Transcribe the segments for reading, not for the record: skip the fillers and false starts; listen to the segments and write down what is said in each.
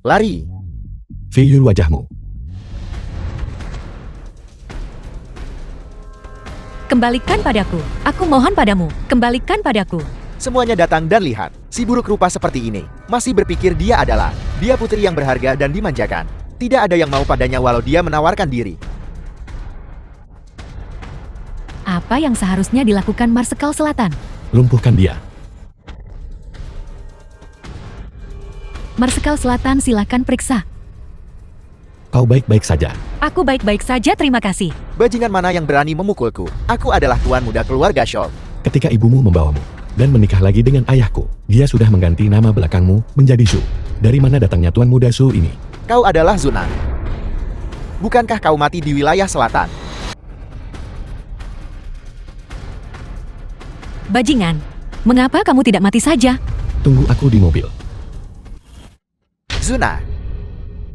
Lari. Fiyul wajahmu. Kembalikan padaku. Aku mohon padamu, kembalikan padaku. Semuanya datang dan lihat. Si buruk rupa seperti ini masih berpikir dia putri yang berharga dan dimanjakan. Tidak ada yang mau padanya walau dia menawarkan diri. Apa yang seharusnya dilakukan Marsekal Selatan? Lumpuhkan dia. Marsekal Selatan, silakan periksa. Kau baik-baik saja. Aku baik-baik saja, terima kasih. Bajingan mana yang berani memukulku? Aku adalah tuan muda keluarga Scholl. Ketika ibumu membawamu dan menikah lagi dengan ayahku, dia sudah mengganti nama belakangmu menjadi Su. Dari mana datangnya tuan muda Su ini? Kau adalah Zunan. Bukankah kau mati di wilayah selatan? Bajingan, mengapa kamu tidak mati saja? Tunggu aku di mobil. Zuna,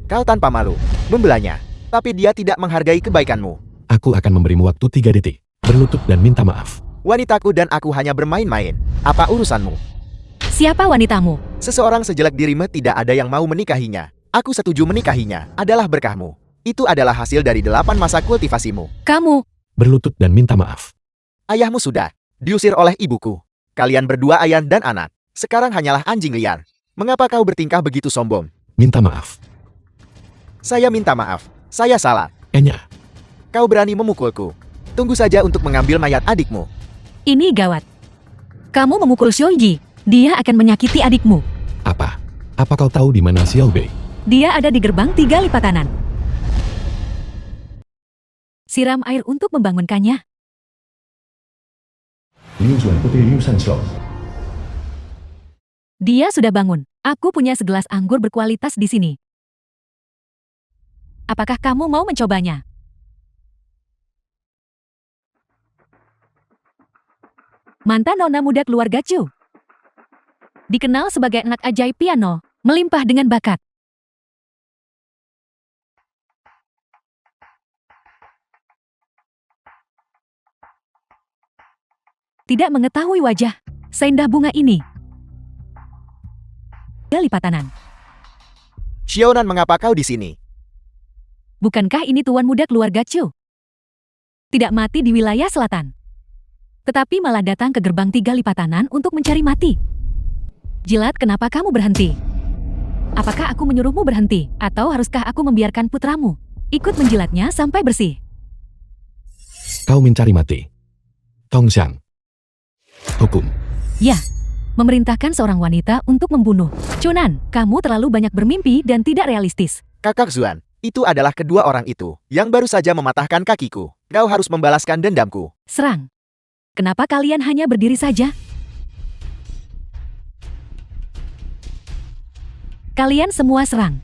kau tanpa malu membelanya, tapi dia tidak menghargai kebaikanmu. Aku akan memberimu waktu 3 detik. Berlutut dan minta maaf. Wanitaku dan aku hanya bermain-main. Apa urusanmu? Siapa wanitamu? Seseorang sejelek dirimu tidak ada yang mau menikahinya. Aku setuju menikahinya. Adalah berkahmu. Itu adalah hasil dari 8 masa kultivasimu. Kamu. Berlutut dan minta maaf. Ayahmu sudah diusir oleh ibuku. Kalian berdua ayah dan anak. Sekarang hanyalah anjing liar. Mengapa kau bertingkah begitu sombong? Minta maaf. Saya minta maaf. Saya salah. Enya. Kau berani memukulku. Tunggu saja untuk mengambil mayat adikmu. Ini gawat. Kamu memukul Shoji. Dia akan menyakiti adikmu. Apa? Apa kau tahu di mana Xiao Bei? Dia ada di gerbang 3 lipatanan. Siram air untuk membangunkannya. Liu Zuan putri Liu Sanxiao. Dia sudah bangun. Aku punya segelas anggur berkualitas di sini. Apakah kamu mau mencobanya? Mantan nona muda keluarga Chu. Dikenal sebagai anak ajaib piano, melimpah dengan bakat. Tidak mengetahui wajah seindah bunga ini. Lipatanan. Xiaonan, mengapa kau di sini? Bukankah ini tuan muda keluarga Chu? Tidak mati di wilayah selatan. Tetapi malah datang ke gerbang 3 lipatanan untuk mencari mati. Jilat, kenapa kamu berhenti? Apakah aku menyuruhmu berhenti? Atau haruskah aku membiarkan putramu ikut menjilatnya sampai bersih? Kau mencari mati. Tongxiang. Hukum. Ya, memerintahkan seorang wanita untuk membunuh. Chunan, kamu terlalu banyak bermimpi dan tidak realistis. Kakak Zuan, itu adalah kedua orang itu yang baru saja mematahkan kakiku. Kau harus membalaskan dendamku. Serang. Kenapa kalian hanya berdiri saja? Kalian semua serang.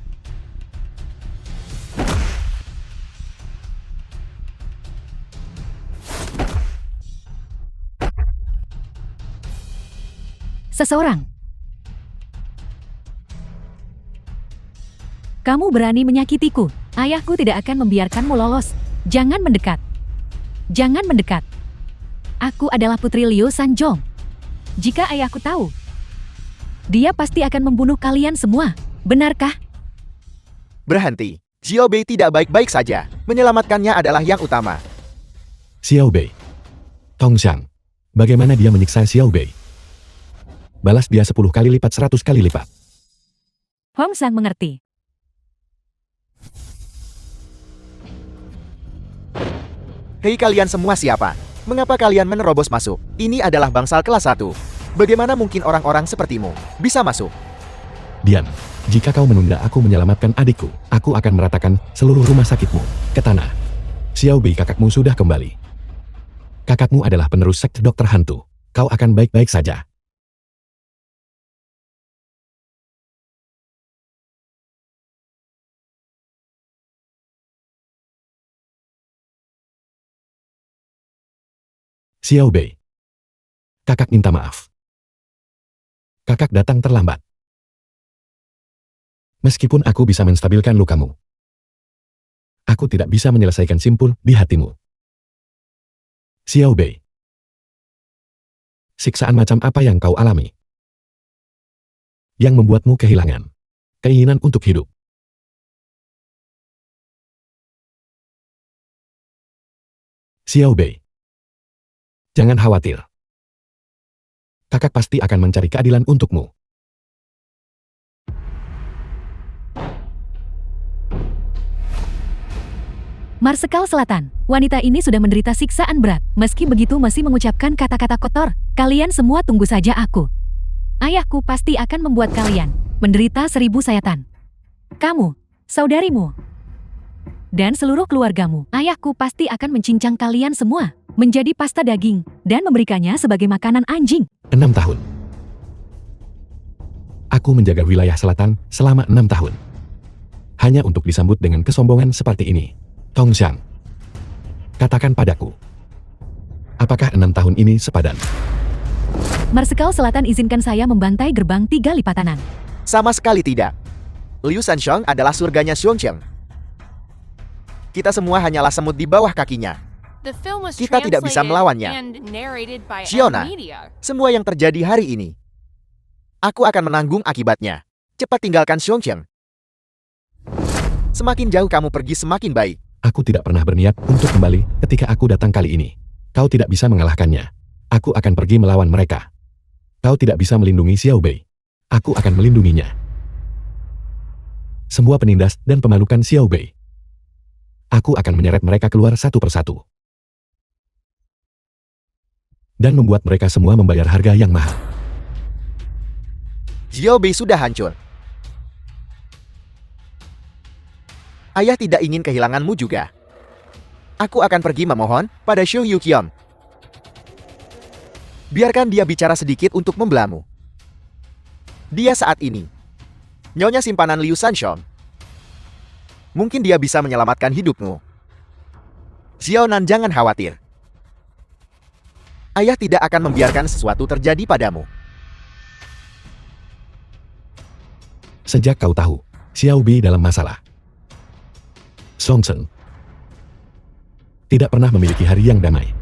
Seseorang. Kamu berani menyakitiku. Ayahku tidak akan membiarkanmu lolos. Jangan mendekat. Jangan mendekat. Aku adalah putri Liu Sanjong. Jika ayahku tahu, dia pasti akan membunuh kalian semua. Benarkah? Berhenti. Xiao Bei tidak baik-baik saja. Menyelamatkannya adalah yang utama. Xiao Bei. Tongxiang. Bagaimana dia menyiksa Xiao Bei? Balas dia 10 kali lipat, 100 kali lipat. Hong Sang mengerti. Hei, kalian semua siapa? Mengapa kalian menerobos masuk? Ini adalah bangsal kelas 1. Bagaimana mungkin orang-orang sepertimu bisa masuk? Diam. Jika kau menunda aku menyelamatkan adikku, aku akan meratakan seluruh rumah sakitmu ke tanah. Xiao Bei, kakakmu sudah kembali. Kakakmu adalah penerus sekte dokter hantu. Kau akan baik-baik saja. Xiao Bei. Kakak minta maaf. Kakak datang terlambat. Meskipun aku bisa menstabilkan lukamu, aku tidak bisa menyelesaikan simpul di hatimu. Xiao Bei. Siksaan macam apa yang kau alami? Yang membuatmu kehilangan keinginan untuk hidup. Xiao Bei. Jangan khawatir. Kakak pasti akan mencari keadilan untukmu. Marsekal Selatan, wanita ini sudah menderita siksaan berat. Meski begitu masih mengucapkan kata-kata kotor. Kalian semua tunggu saja aku. Ayahku pasti akan membuat kalian menderita 1000 sayatan. Kamu, saudarimu, dan seluruh keluargamu. Ayahku pasti akan mencincang kalian semua menjadi pasta daging dan memberikannya sebagai makanan anjing. 6 tahun. Aku menjaga wilayah selatan selama 6 tahun. Hanya untuk disambut dengan kesombongan seperti ini. Tongxiang, katakan padaku, apakah 6 tahun ini sepadan? Marsekal Selatan izinkan saya membantai gerbang 3 lipatanan. Sama sekali tidak. Liu Sanshong adalah surganya Xiongqiang. Kita semua hanyalah semut di bawah kakinya. Kita tidak bisa melawannya. Shiona, semua yang terjadi hari ini, aku akan menanggung akibatnya. Cepat tinggalkan Xiongqiang. Semakin jauh kamu pergi semakin baik. Aku tidak pernah berniat untuk kembali ketika aku datang kali ini. Kau tidak bisa mengalahkannya. Aku akan pergi melawan mereka. Kau tidak bisa melindungi Xiao Bei. Aku akan melindunginya. Semua penindas dan pemalukan Xiao Bei. Aku akan menyeret mereka keluar satu persatu. Dan membuat mereka semua membayar harga yang mahal. Xiao Bei sudah hancur. Ayah tidak ingin kehilanganmu juga. Aku akan pergi memohon pada Xu Yuqian. Biarkan dia bicara sedikit untuk membelamu. Dia saat ini nyonya simpanan Liu Sanshong. Mungkin dia bisa menyelamatkan hidupmu. Xiaonan, jangan khawatir. Ayah tidak akan membiarkan sesuatu terjadi padamu. Sejak kau tahu, Xiao Bei dalam masalah. Songsen tidak pernah memiliki hari yang damai.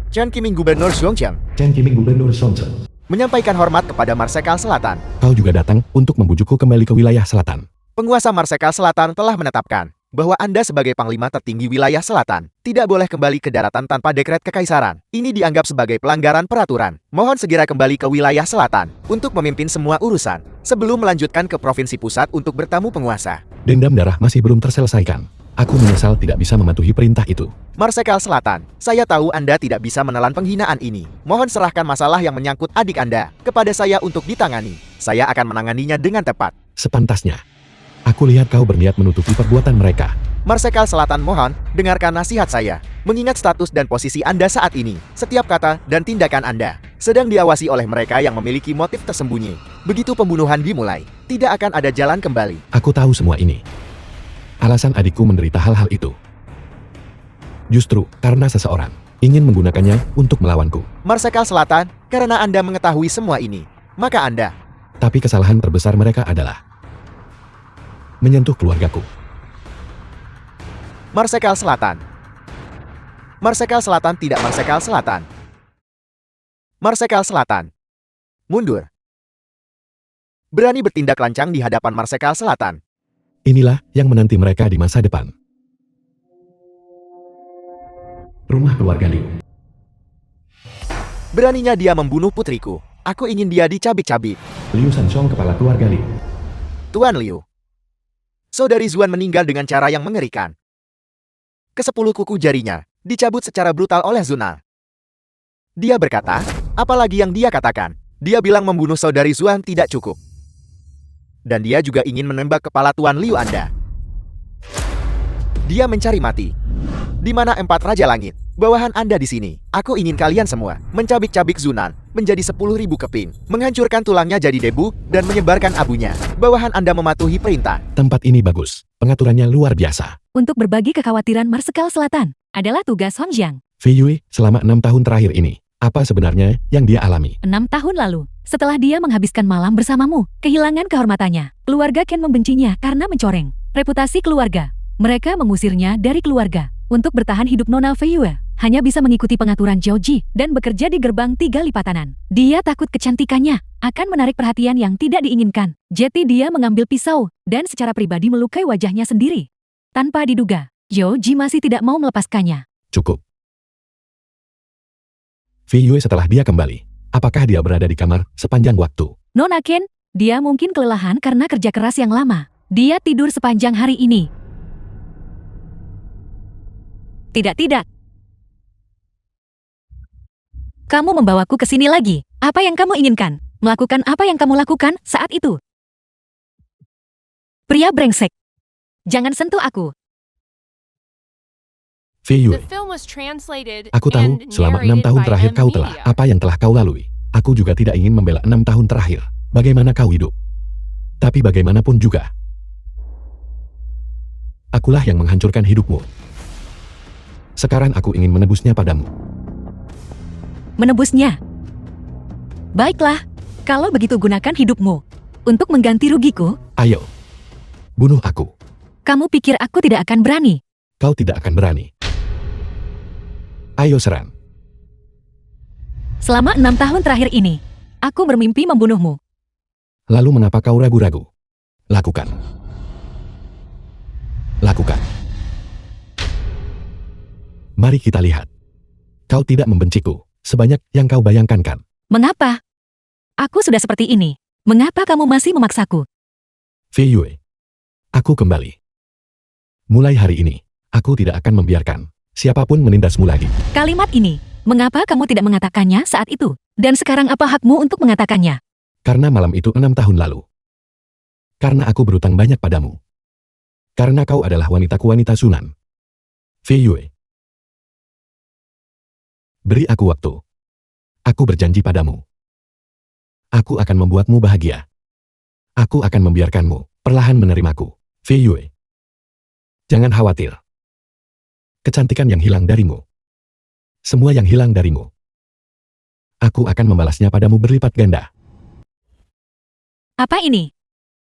Chen Qiming, Gubernur Xiongqiang, Chen Qiming, Gubernur Songsen, menyampaikan hormat kepada Marsekal Selatan. kau juga datang untuk membujukku kembali ke wilayah selatan. Penguasa Marsekal Selatan telah menetapkan bahwa Anda sebagai Panglima tertinggi wilayah selatan tidak boleh kembali ke daratan tanpa dekret kekaisaran. Ini dianggap sebagai pelanggaran peraturan. Mohon segera kembali ke wilayah selatan untuk memimpin semua urusan sebelum melanjutkan ke provinsi pusat untuk bertamu penguasa. Dendam darah masih belum terselesaikan. Aku menyesal tidak bisa mematuhi perintah itu. Marsekal Selatan, saya tahu Anda tidak bisa menelan penghinaan ini. Mohon serahkan masalah yang menyangkut adik Anda kepada saya untuk ditangani. Saya akan menanganinya dengan tepat. Sepantasnya. Aku lihat kau berniat menutupi perbuatan mereka. Marsekal Selatan, mohon, dengarkan nasihat saya. Mengingat status dan posisi Anda saat ini, setiap kata dan tindakan Anda sedang diawasi oleh mereka yang memiliki motif tersembunyi. Begitu pembunuhan dimulai, tidak akan ada jalan kembali. Aku tahu semua ini. Alasan adikku menderita hal-hal itu justru karena seseorang ingin menggunakannya untuk melawanku. Marsekal Selatan, karena Anda mengetahui semua ini, maka Anda... Tapi kesalahan terbesar mereka adalah menyentuh keluargaku. Marsekal Selatan. Marsekal Selatan, tidak Marsekal Selatan. Marsekal Selatan. Mundur. Berani bertindak lancang di hadapan Marsekal Selatan. Inilah yang menanti mereka di masa depan. Rumah keluarga Liu. Beraninya dia membunuh putriku. Aku ingin dia dicabik-cabik. Liu Sanshong, kepala keluarga Liu. Tuan Liu. Saudari Zuan meninggal dengan cara yang mengerikan. Ke-10 kuku jarinya dicabut secara brutal oleh Zunal. Dia berkata, apalagi yang dia katakan? Dia bilang membunuh saudari Zuan tidak cukup. Dan dia juga ingin menembak kepala Tuan Liu Anda. Dia mencari mati. Di mana 4 Raja Langit? Bawahan Anda di sini. Aku ingin kalian semua mencabik-cabik Zunan menjadi 10.000 keping, menghancurkan tulangnya jadi debu, dan menyebarkan abunya. Bawahan Anda mematuhi perintah. Tempat ini bagus. Pengaturannya luar biasa. Untuk berbagi kekhawatiran Marsekal Selatan adalah tugas Hong Jiang. Fei Yui, selama 6 tahun terakhir ini, apa sebenarnya yang dia alami? 6 tahun lalu, setelah dia menghabiskan malam bersamamu, kehilangan kehormatannya. Keluarga Ken membencinya karena mencoreng reputasi keluarga. Mereka mengusirnya dari keluarga. Untuk bertahan hidup, Nona Fei Yue hanya bisa mengikuti pengaturan Joji dan bekerja di gerbang 3 lipatanan. Dia takut kecantikannya akan menarik perhatian yang tidak diinginkan. Jadi dia mengambil pisau dan secara pribadi melukai wajahnya sendiri. Tanpa diduga, Joji masih tidak mau melepaskannya. Cukup. Fei Yue setelah dia kembali, apakah dia berada di kamar sepanjang waktu? Nona Ken, dia mungkin kelelahan karena kerja keras yang lama. Dia tidur sepanjang hari ini. Tidak. Kamu membawaku ke sini lagi. Apa yang kamu inginkan? Melakukan apa yang kamu lakukan saat itu? Pria brengsek. Jangan sentuh aku. Fei The Yue, film was translated aku tahu and selama 6 narrated tahun by terakhir kau telah Media. apa yang telah kau lalui. Aku juga tidak ingin membela 6 tahun terakhir. Bagaimana kau hidup? Tapi bagaimanapun juga, akulah yang menghancurkan hidupmu. Sekarang aku ingin menebusnya padamu. Menebusnya. Baiklah, kalau begitu gunakan hidupmu untuk mengganti rugiku. Ayo, bunuh aku. Kamu pikir aku tidak akan berani? Kau tidak akan berani. Ayo serang. Selama 6 tahun terakhir ini, aku bermimpi membunuhmu. Lalu mengapa kau ragu-ragu? Lakukan. Lakukan. Mari kita lihat. Kau tidak membenciku sebanyak yang kau bayangkan kan? Mengapa? Aku sudah seperti ini. Mengapa kamu masih memaksaku? Fei Yue, aku kembali. Mulai hari ini, aku tidak akan membiarkan siapapun menindasmu lagi. Kalimat ini, mengapa kamu tidak mengatakannya saat itu? Dan sekarang apa hakmu untuk mengatakannya? Karena malam itu 6 tahun lalu. Karena aku berutang banyak padamu. Karena kau adalah wanita Sunan. Fei Yue, beri aku waktu. Aku berjanji padamu. Aku akan membuatmu bahagia. Aku akan membiarkanmu perlahan menerimaku. Fei Yue, jangan khawatir. Kecantikan yang hilang darimu. Semua yang hilang darimu. Aku akan membalasnya padamu berlipat ganda. Apa ini?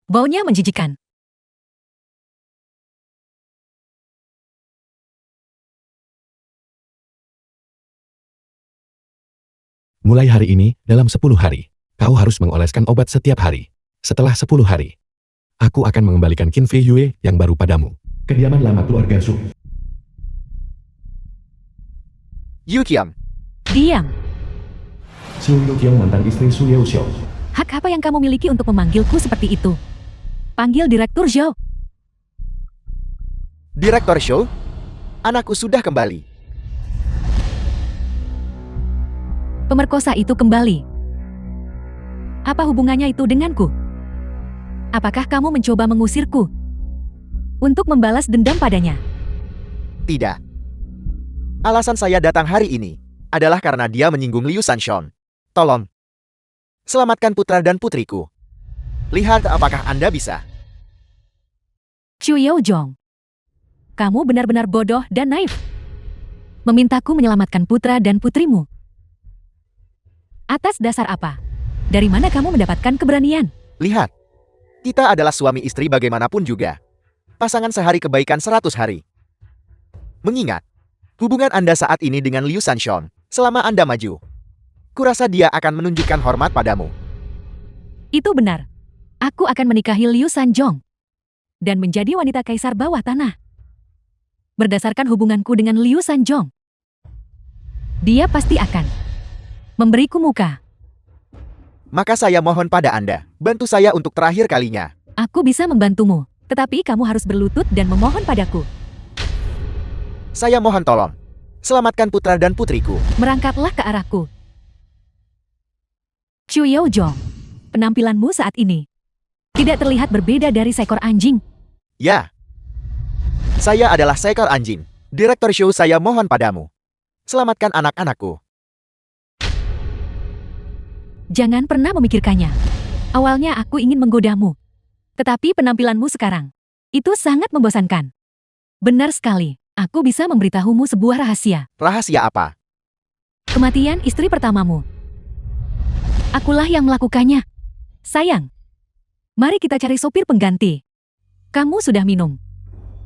Baunya menjijikan. Mulai hari ini, dalam 10 hari, kau harus mengoleskan obat setiap hari. Setelah 10 hari, aku akan mengembalikan Qin Fei Yue yang baru padamu. Kediaman lama keluarga Su. Yu Qiang, Diam. Su Yuqiang mantan istri Su Yeoxiao. Hak apa yang kamu miliki untuk memanggilku seperti itu? Panggil Direktur Zhou. Direktur Show, anakku sudah kembali. Pemerkosa itu kembali. Apa hubungannya itu denganku? Apakah kamu mencoba mengusirku? Untuk membalas dendam padanya? Tidak. Alasan saya datang hari ini adalah karena dia menyinggung Liu Sanshon. Tolong, selamatkan putra dan putriku. Lihat apakah Anda bisa. Chu Yeojong. Kamu benar-benar bodoh dan naif. Memintaku menyelamatkan putra dan putrimu. Atas dasar apa? Dari mana kamu mendapatkan keberanian? Lihat, kita adalah suami istri bagaimanapun juga. Pasangan sehari kebaikan 100 hari. Mengingat, hubungan Anda saat ini dengan Liu Sanshon, selama Anda maju, kurasa dia akan menunjukkan hormat padamu. Itu benar. Aku akan menikahi Liu Sanjong dan menjadi wanita kaisar bawah tanah. Berdasarkan hubunganku dengan Liu Sanjong, dia pasti akan memberiku muka. Maka saya mohon pada Anda, bantu saya untuk terakhir kalinya. Aku bisa membantumu, tetapi kamu harus berlutut dan memohon padaku. Saya mohon tolong, selamatkan putra dan putriku. Merangkaklah ke arahku. Chu Yeojong, penampilanmu saat ini tidak terlihat berbeda dari seekor anjing. Ya, saya adalah seekor anjing. Direktur show, saya mohon padamu, selamatkan anak-anakku. Jangan pernah memikirkannya. Awalnya aku ingin menggodamu. Tetapi penampilanmu sekarang, itu sangat membosankan. Benar sekali, aku bisa memberitahumu sebuah rahasia. Rahasia apa? Kematian istri pertamamu. Akulah yang melakukannya. Sayang, mari kita cari sopir pengganti. Kamu sudah minum.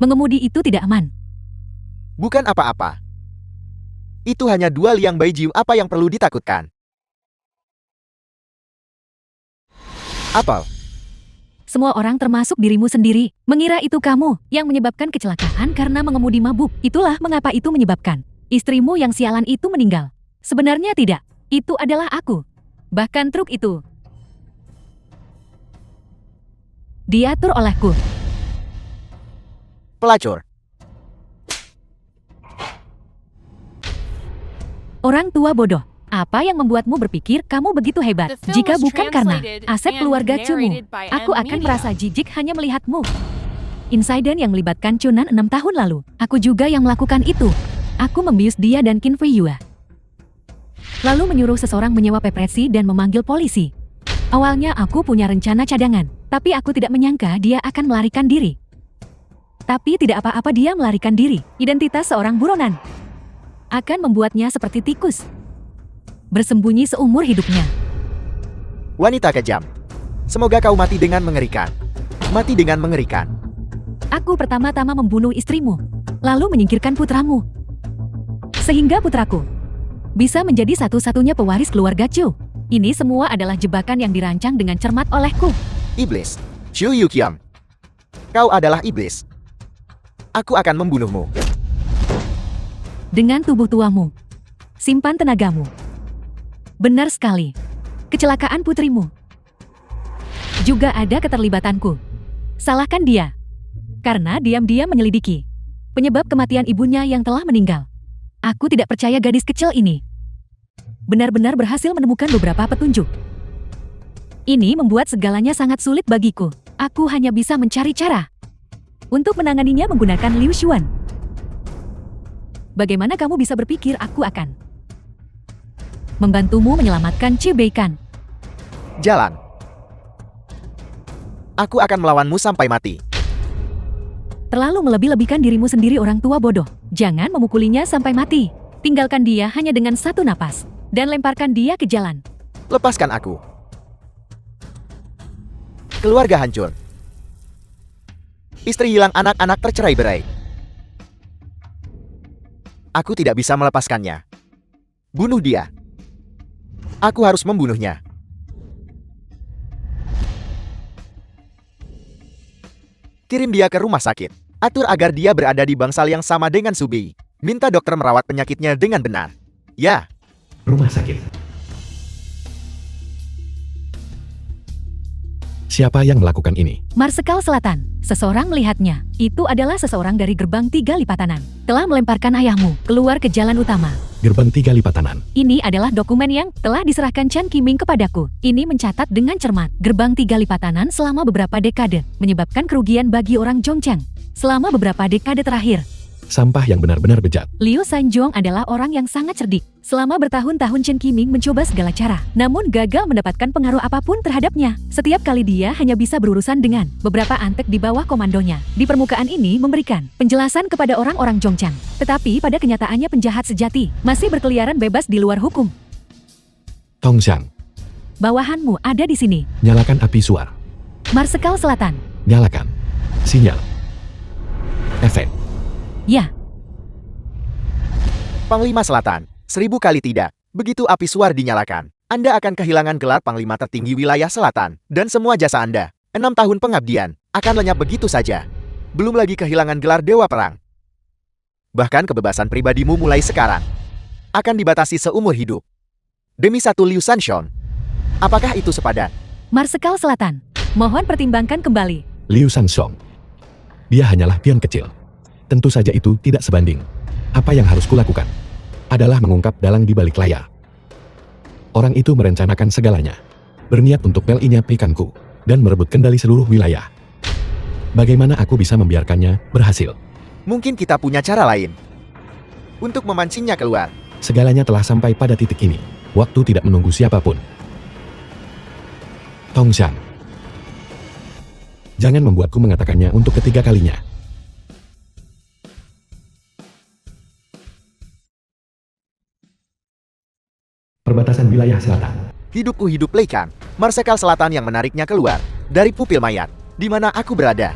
Mengemudi itu tidak aman. Bukan apa-apa. Itu hanya dua Liang Baijiu, apa yang perlu ditakutkan? Apel, Semua orang termasuk dirimu sendiri, mengira itu kamu yang menyebabkan kecelakaan karena mengemudi mabuk. Itulah mengapa itu menyebabkan istrimu yang sialan itu meninggal. Sebenarnya tidak, itu adalah aku. Bahkan truk itu diatur olehku. pelacur. Orang tua bodoh. Apa yang membuatmu berpikir kamu begitu hebat? The film Jika was bukan karena translated aset and keluarga Cumu, narrated by aku M akan Media. merasa jijik hanya melihatmu. Insiden yang melibatkan Chunan 6 tahun lalu. Aku juga yang melakukan itu. Aku membius dia dan Qin Fei Yue. Lalu menyuruh seseorang menyewa pepresi dan memanggil polisi. Awalnya aku punya rencana cadangan, tapi aku tidak menyangka dia akan melarikan diri. Tapi tidak apa-apa, dia melarikan diri. Identitas seorang buronan akan membuatnya seperti tikus, bersembunyi seumur hidupnya. Wanita kejam. Semoga kau mati dengan mengerikan. Mati dengan mengerikan. Aku pertama-tama membunuh istrimu, lalu menyingkirkan putramu. Sehingga putraku bisa menjadi satu-satunya pewaris keluarga Chu. Ini semua adalah jebakan yang dirancang dengan cermat olehku. Iblis. Chu Yukiam. Kau adalah iblis. Aku akan membunuhmu. Dengan tubuh tuamu, simpan tenagamu. Benar sekali. Kecelakaan putrimu juga ada keterlibatanku. Salahkan dia, karena diam-diam menyelidiki penyebab kematian ibunya yang telah meninggal. Aku tidak percaya gadis kecil ini benar-benar berhasil menemukan beberapa petunjuk. Ini membuat segalanya sangat sulit bagiku. Aku hanya bisa mencari cara untuk menanganinya menggunakan Liu Xuan. Bagaimana kamu bisa berpikir aku akan membantumu menyelamatkan Chi Beikan? Jalan. Aku akan melawanmu sampai mati. Terlalu melebih-lebihkan dirimu sendiri, orang tua bodoh. Jangan memukulinya sampai mati. Tinggalkan dia hanya dengan satu napas dan lemparkan dia ke jalan. Lepaskan aku. Keluarga hancur. Istri hilang, anak-anak tercerai-berai. Aku tidak bisa melepaskannya. Bunuh dia. Aku harus membunuhnya. Kirim dia ke rumah sakit. Atur agar dia berada di bangsal yang sama dengan Subei. Minta dokter merawat penyakitnya dengan benar. Ya, Rumah sakit. Siapa yang melakukan ini? Marsekal Selatan. Seseorang melihatnya. Itu adalah seseorang dari gerbang 3 lipatanan. Telah melemparkan ayahmu keluar ke jalan utama. Gerbang 3 lipatanan. Ini adalah dokumen yang telah diserahkan Chan Qiming kepadaku. Ini mencatat dengan cermat gerbang 3 lipatanan selama beberapa dekade, menyebabkan kerugian bagi orang Zhongchang selama beberapa dekade terakhir. Sampah yang benar-benar bejat. Liu Sanjong adalah orang yang sangat cerdik. Selama bertahun-tahun Chen Qiming mencoba segala cara, namun gagal mendapatkan pengaruh apapun terhadapnya. Setiap kali dia hanya bisa berurusan dengan beberapa antek di bawah komandonya. Di permukaan ini memberikan penjelasan kepada orang-orang Zhongchang. Tetapi pada kenyataannya penjahat sejati masih berkeliaran bebas di luar hukum. Tongshan. Bawahanmu ada di sini. Nyalakan api suar. Marsekal Selatan. Nyalakan. Sinyal. Efek. Ya, Panglima Selatan. 1000 kali tidak. Begitu api suar dinyalakan, Anda akan kehilangan gelar Panglima tertinggi wilayah selatan. Dan semua jasa Anda, 6 tahun pengabdian, akan lenyap begitu saja. Belum lagi kehilangan gelar Dewa Perang. Bahkan kebebasan pribadimu mulai sekarang akan dibatasi seumur hidup. Demi satu Liu Sanshon. Apakah itu sepadan? Marsekal Selatan. Mohon pertimbangkan kembali. Liu Sansong. Dia hanyalah pion kecil. Tentu saja itu tidak sebanding. Apa yang harus kulakukan adalah mengungkap dalang di balik layar. Orang itu merencanakan segalanya. Berniat untuk menyampaikanku dan merebut kendali seluruh wilayah. Bagaimana aku bisa membiarkannya berhasil? Mungkin kita punya cara lain untuk memancingnya keluar. Segalanya telah sampai pada titik ini. Waktu tidak menunggu siapapun. Tongshan. Jangan membuatku mengatakannya untuk ketiga kalinya. Perbatasan wilayah selatan. Hidupku hidup Leikan, Marsekal Selatan yang menariknya keluar dari pupil mayat. Di mana aku berada?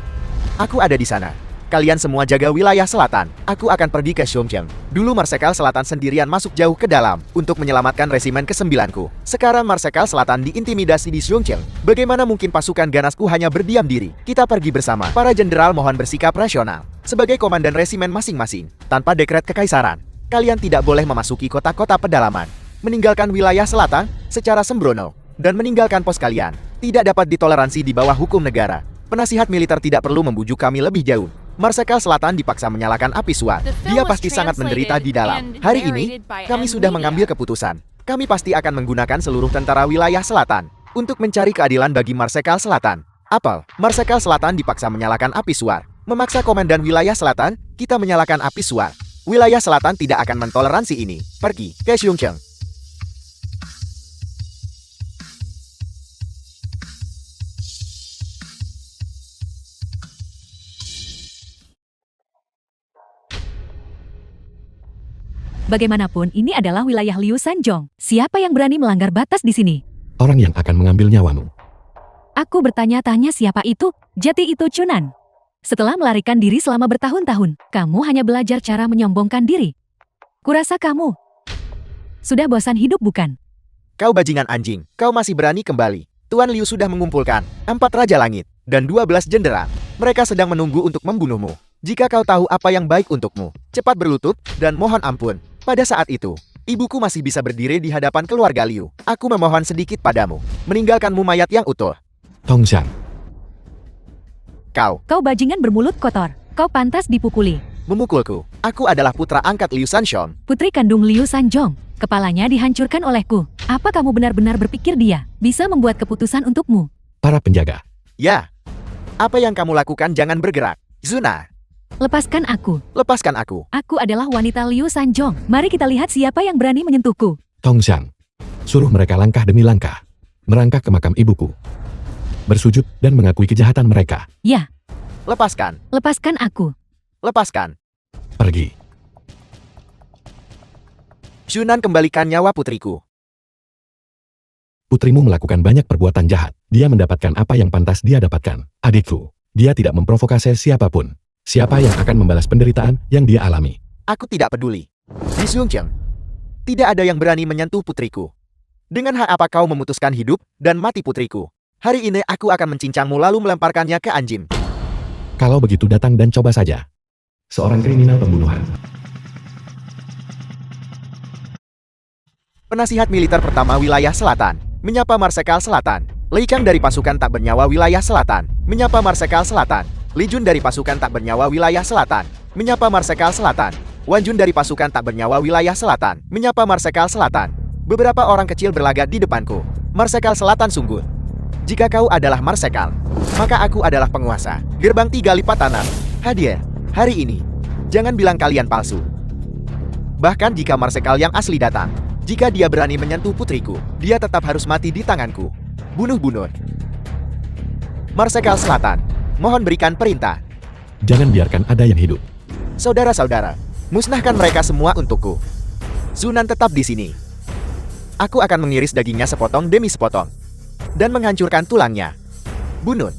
Aku ada di sana. Kalian semua jaga wilayah selatan. Aku akan pergi ke Xiongqiang. Dulu Marsekal Selatan sendirian masuk jauh ke dalam untuk menyelamatkan resimen ke-9ku. Sekarang Marsekal Selatan diintimidasi di Xiongqiang. Bagaimana mungkin pasukan ganasku hanya berdiam diri? Kita pergi bersama. Para jenderal mohon bersikap rasional. Sebagai komandan resimen masing-masing, tanpa dekret kekaisaran, kalian tidak boleh memasuki kota-kota pedalaman, meninggalkan wilayah selatan secara sembrono, dan meninggalkan pos kalian. Tidak dapat ditoleransi di bawah hukum negara. Penasihat militer tidak perlu membujuk kami lebih jauh. Marsekal Selatan dipaksa menyalakan api suar. Dia pasti sangat menderita di dalam. Hari ini, kami sudah mengambil keputusan. Kami pasti akan menggunakan seluruh tentara wilayah selatan untuk mencari keadilan bagi Marsekal Selatan. Apel, Marsekal Selatan dipaksa menyalakan api suar. Memaksa komandan wilayah selatan, kita menyalakan api suar. Wilayah selatan tidak akan mentoleransi ini. Pergi ke Xiongqiang. Bagaimanapun, ini adalah wilayah Liu Sanjong. Siapa yang berani melanggar batas di sini? Orang yang akan mengambil nyawamu. Aku bertanya-tanya siapa itu? Jati itu Chunan. Setelah melarikan diri selama bertahun-tahun, kamu hanya belajar cara menyombongkan diri. Kurasa kamu sudah bosan hidup bukan? Kau bajingan anjing, kau masih berani kembali. Tuan Liu sudah mengumpulkan 4 Raja Langit dan 12 jenderal. Mereka sedang menunggu untuk membunuhmu. Jika kau tahu apa yang baik untukmu, cepat berlutut dan mohon ampun. Pada saat itu, ibuku masih bisa berdiri di hadapan keluarga Liu. Aku memohon sedikit padamu, meninggalkanmu mayat yang utuh. Tongshan, Kau bajingan bermulut kotor. Kau pantas dipukuli. Memukulku. Aku adalah putra angkat Liu Sanshon. Putri kandung Liu Sanjong. Kepalanya dihancurkan olehku. Apa kamu benar-benar berpikir dia bisa membuat keputusan untukmu? para penjaga. Ya. Apa yang kamu lakukan jangan bergerak. Zuna, Lepaskan aku. lepaskan aku. Aku adalah wanita Liu Sanjong. Mari kita lihat siapa yang berani menyentuhku. Tongshan, suruh mereka langkah demi langkah merangkak ke makam ibuku, bersujud dan mengakui kejahatan mereka. Ya, Lepaskan, lepaskan aku. lepaskan. Pergi. Shunan, kembalikan nyawa putriku. Putrimu melakukan banyak perbuatan jahat. Dia mendapatkan apa yang pantas dia dapatkan. Adikku, dia tidak memprovokasi siapapun. Siapa yang akan membalas penderitaan yang dia alami? Aku tidak peduli. Di Xiongqiang, tidak ada yang berani menyentuh putriku. Dengan hak apa kau memutuskan hidup dan mati putriku? Hari ini aku akan mencincangmu lalu melemparkannya ke anjing. Kalau begitu datang dan coba saja. Seorang kriminal pembunuhan. Penasihat militer pertama wilayah selatan, menyapa Marsekal Selatan. Lei Kang dari pasukan tak bernyawa wilayah selatan, menyapa Marsekal Selatan. Li Jun dari pasukan tak bernyawa wilayah selatan, menyapa Marsekal Selatan. Wan Jun dari pasukan tak bernyawa wilayah selatan, menyapa Marsekal Selatan. Beberapa orang kecil berlagak di depanku. Marsekal Selatan sungguh. Jika kau adalah Marsekal, maka aku adalah penguasa. Gerbang 3 lipat tanah. Hadir, hari ini. Jangan bilang kalian palsu. Bahkan jika Marsekal yang asli datang, jika dia berani menyentuh putriku, dia tetap harus mati di tanganku. Bunuh-bunuh. Marsekal Selatan, mohon berikan perintah. Jangan biarkan ada yang hidup. Saudara-saudara, musnahkan mereka semua untukku. Sunan tetap di sini. Aku akan mengiris dagingnya sepotong demi sepotong. Dan menghancurkan tulangnya. Bunuh.